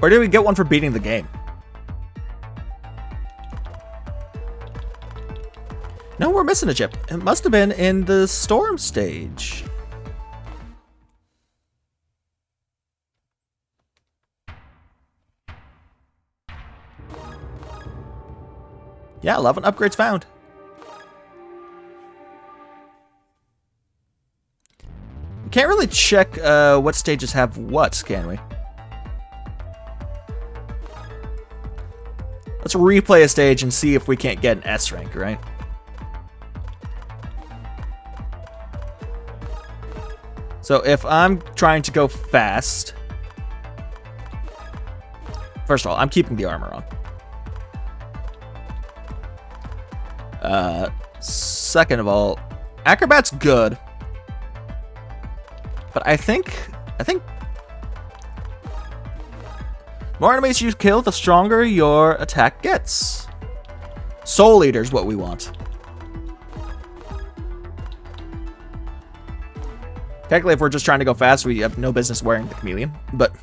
Or did we get one for beating the game? No, we're missing a chip. It must have been in the storm stage. Yeah, 11 upgrades found. We can't really check what stages have what, can we? Let's replay a stage and see if we can't get an S rank, right? So if I'm trying to go fast... First of all, I'm keeping the armor on. Second of all, Acrobat's good. But I think more enemies you kill, the stronger your attack gets. Soul Eater's what we want. Technically, if we're just trying to go fast, we have no business wearing the chameleon, but...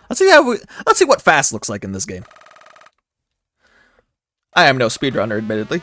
let's see what fast looks like in this game. I am no speedrunner, admittedly.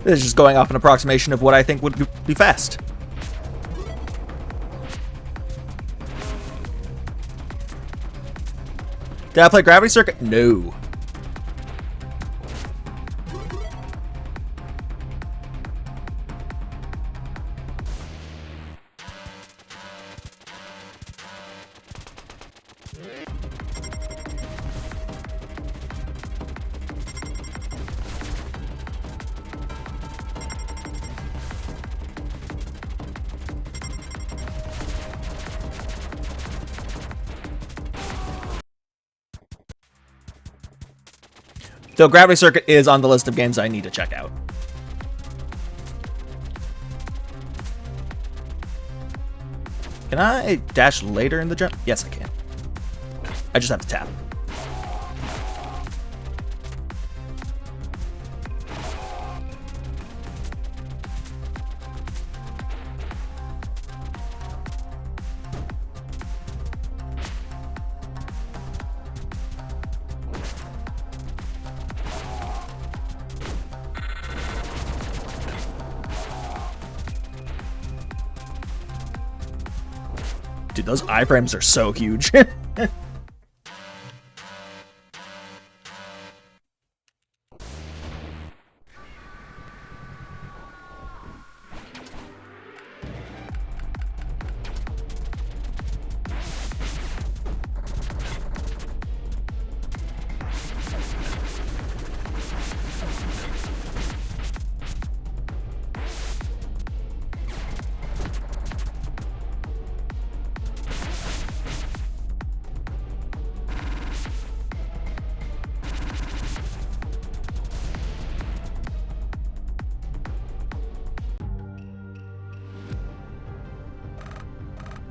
This is just going off an approximation of what I think would be fast. Did I play Gravity Circuit? No. So Gravity Circuit is on the list of games I need to check out. Can I dash later in the jump? Yes, I can. I just have to tap. Dude, those iframes are so huge.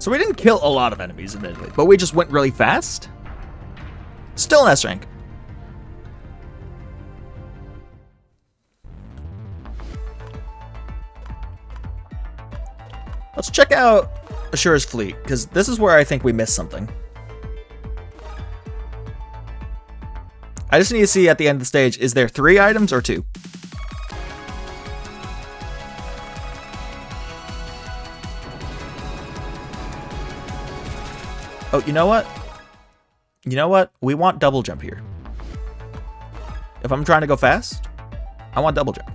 So we didn't kill a lot of enemies, admittedly, but we just went really fast. Still an S rank. Let's check out Ashura's fleet, because this is where I think we missed something. I just need to see at the end of the stage, is there 3 items or 2? Oh, you know what? You know what? We want double jump here. If I'm trying to go fast, I want double jump.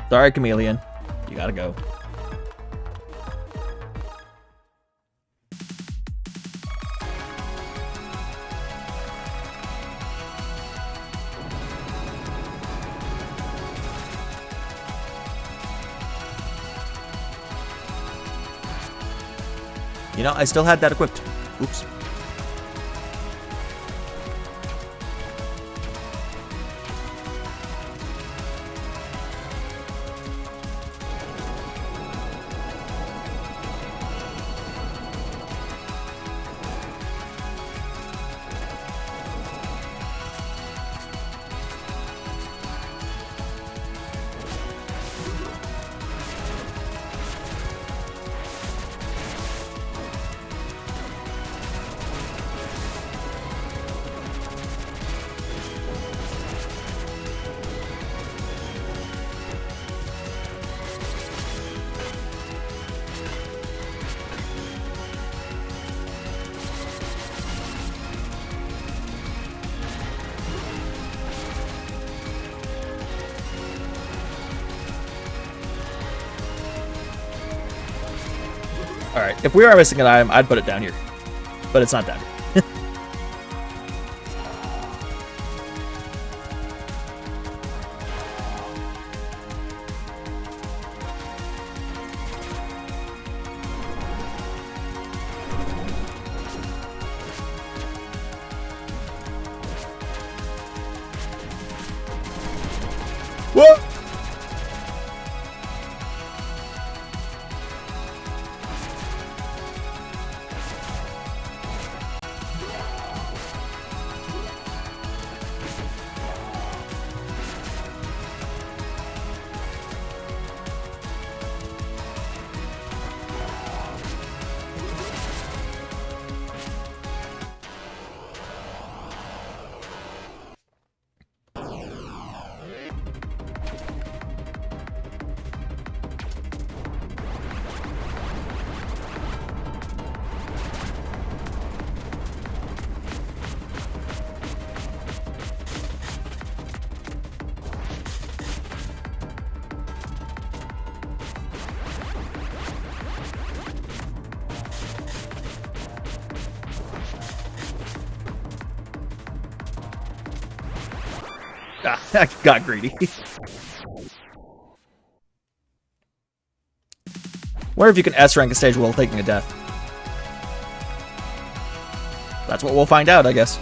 Sorry, Chameleon. You gotta go. You know, I still had that equipped. Oops. Alright, if we are missing an item, I'd put it down here. But it's not down here. What? Ah, I got greedy. Wonder if you can S rank a stage while taking a death. That's what we'll find out, I guess.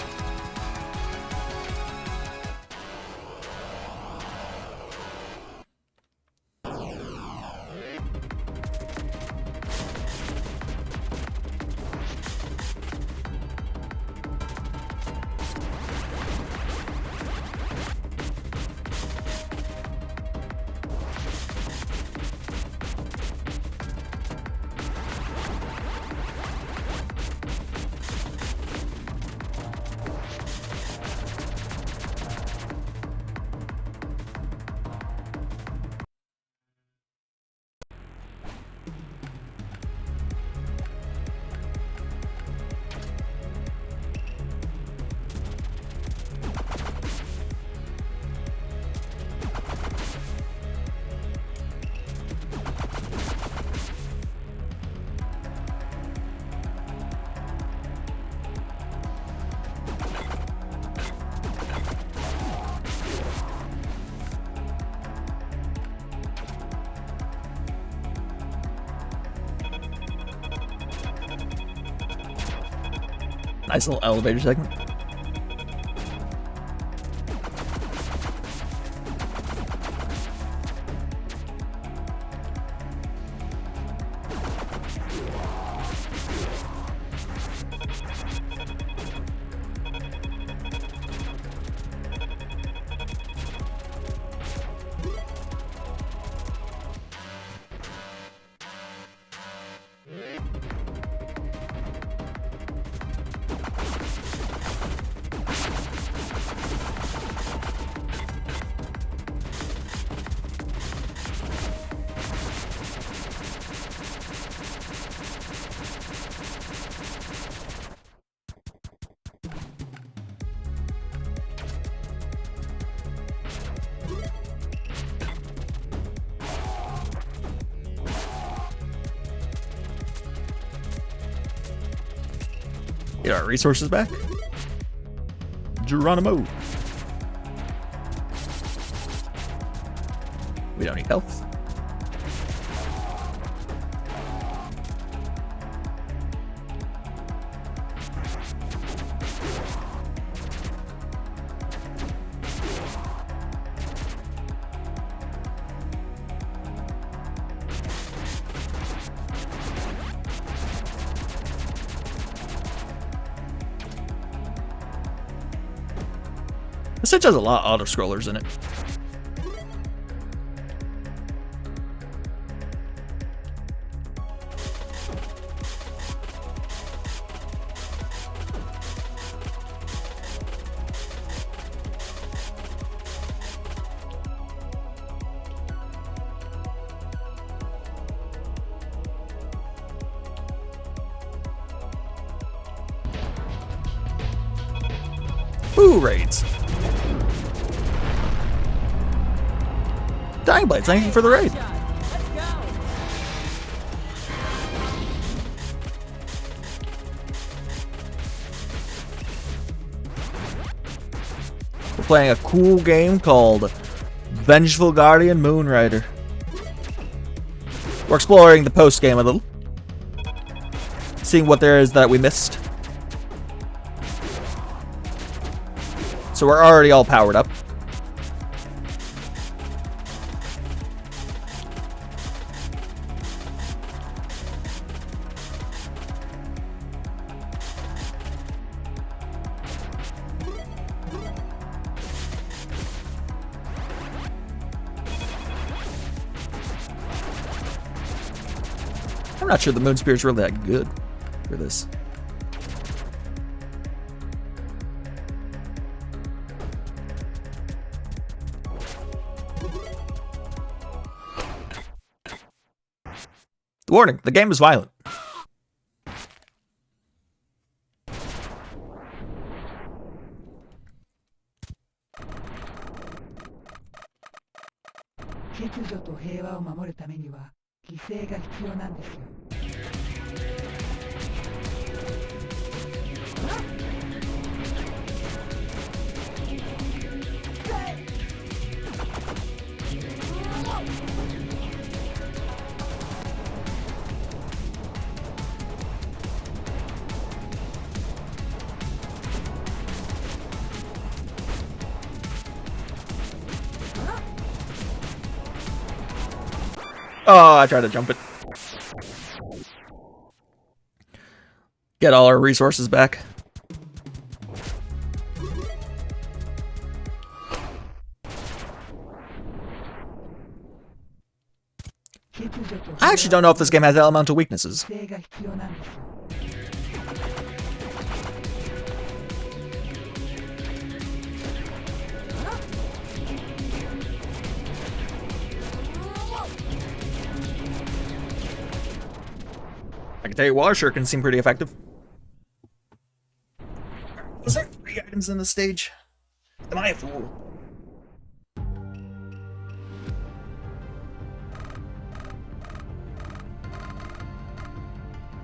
Nice little elevator segment. Get our resources back. Geronimo. We don't need health. This stage has a lot of auto-scrollers in it. Ooh, raids. Dying Blade, thank you for the raid. We're playing a cool game called Vengeful Guardian Moonrider. We're exploring the post game a little, seeing what there is that we missed. So we're already all powered up. I'm not sure the Moon Spear's really that good for this. Warning, the game is violent. Oh, I tried to jump it. Get all our resources back. I actually don't know if this game has elemental weaknesses. I can tell you Water Shuriken seem pretty effective. Was there 3 items in this stage? Am I a fool?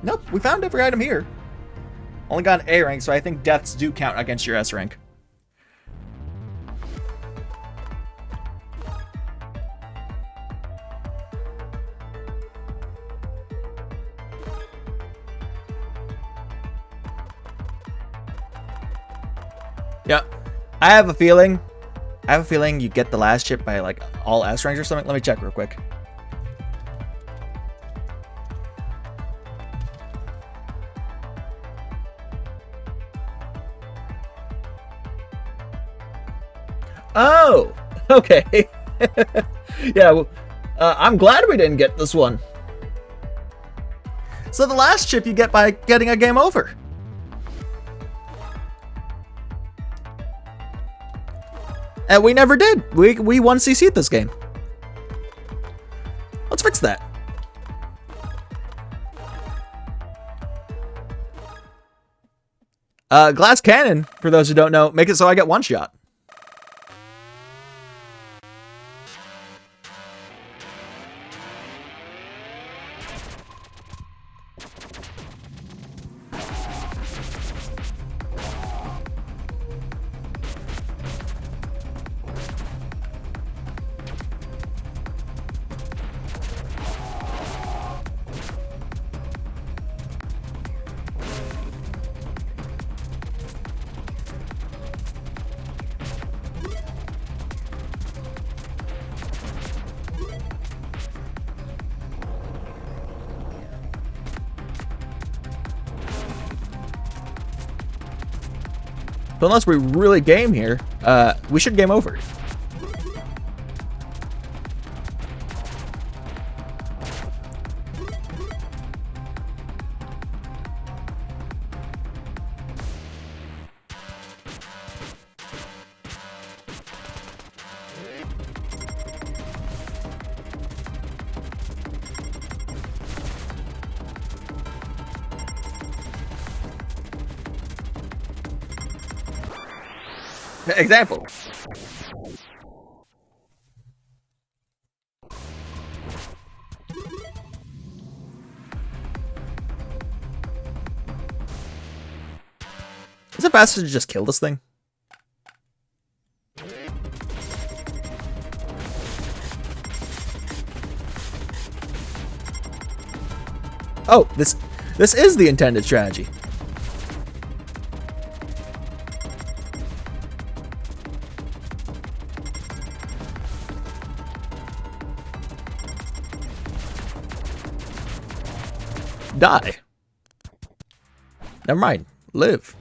Nope, we found every item here. Only got an A rank, so I think deaths do count against your S rank. Yeah, I have a feeling you get the last chip by like all S ranks or something. Let me check real quick. Oh, okay. Yeah, well, I'm glad we didn't get this one. So the last chip you get by getting a game over. And we never did. We won CC'd this game. Let's fix that. Glass cannon, for those who don't know, make it so I get one shot. So unless we really game here, we should game over. Example. Is it faster to just kill this thing? Oh, this is the intended strategy. Die. Never mind. Live.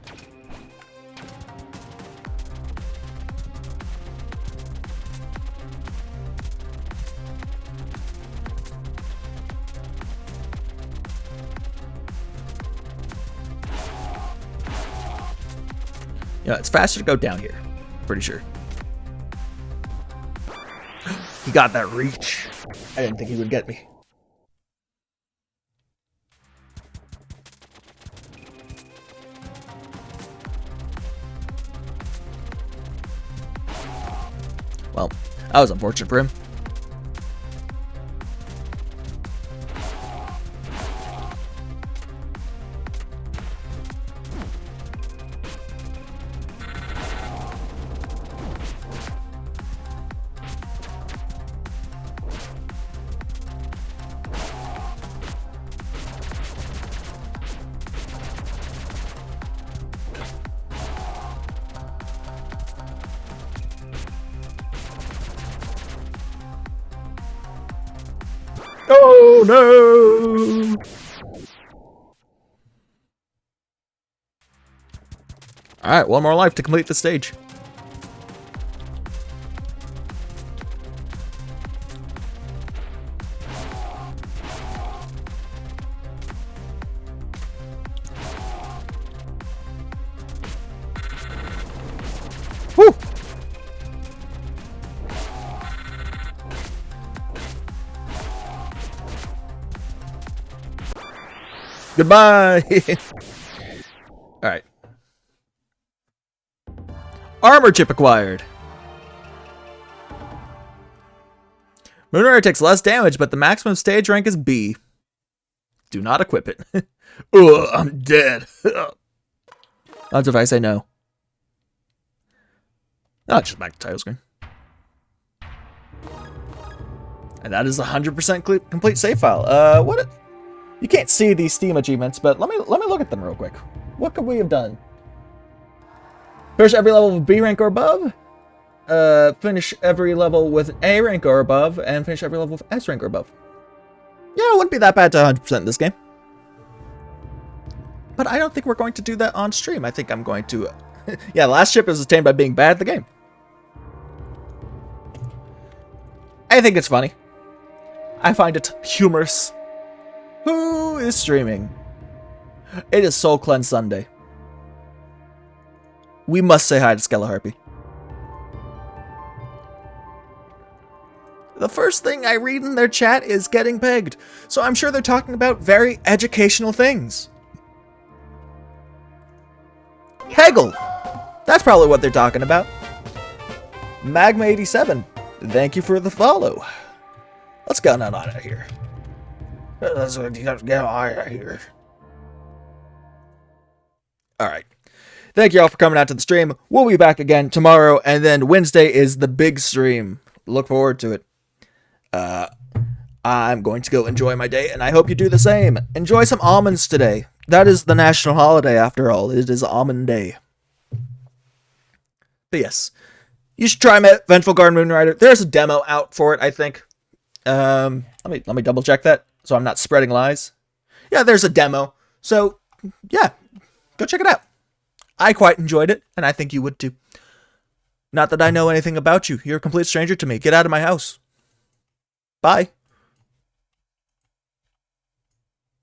Yeah, it's faster to go down here. Pretty sure. He got that reach. I didn't think he would get me. Well, that was unfortunate for him. no! Alright, one more life to complete the stage. Woo! Goodbye! Alright. Armor chip acquired. Moonrider takes less damage, but the maximum stage rank is B. Do not equip it. Ugh, I'm dead. Odds if I say no. Oh, just back to title screen. And that is 100% complete save file. What? You can't see these Steam achievements, but let me look at them real quick. What could we have done? Finish every level with B rank or above. Finish every level with A rank or above, and finish every level with S rank or above. Yeah, it wouldn't be that bad to 100% in this game. But I don't think we're going to do that on stream. I think I'm going to... yeah, the last chip is attained by being bad at the game. I think it's funny. I find it humorous. Who is streaming? It is Soul Cleanse Sunday. We must say hi to Skeleharpy. The first thing I read in their chat is getting pegged, so I'm sure they're talking about very educational things. Hegel! That's probably what they're talking about. Magma87, thank you for the follow. Let's get on out of here. Let's get out of here. Alright. Thank you all for coming out to the stream. We'll be back again tomorrow, and then Wednesday is the big stream. Look forward to it. I'm going to go enjoy my day, and I hope you do the same. Enjoy some almonds today. That is the national holiday, after all. It is Almond Day. But yes, you should try Vengeful Guard Moonrider. There's a demo out for it, I think. Let me double check that, so I'm not spreading lies. Yeah, there's a demo. So, yeah, go check it out. I quite enjoyed it, and I think you would too. Not that I know anything about you. You're a complete stranger to me. Get out of my house. Bye.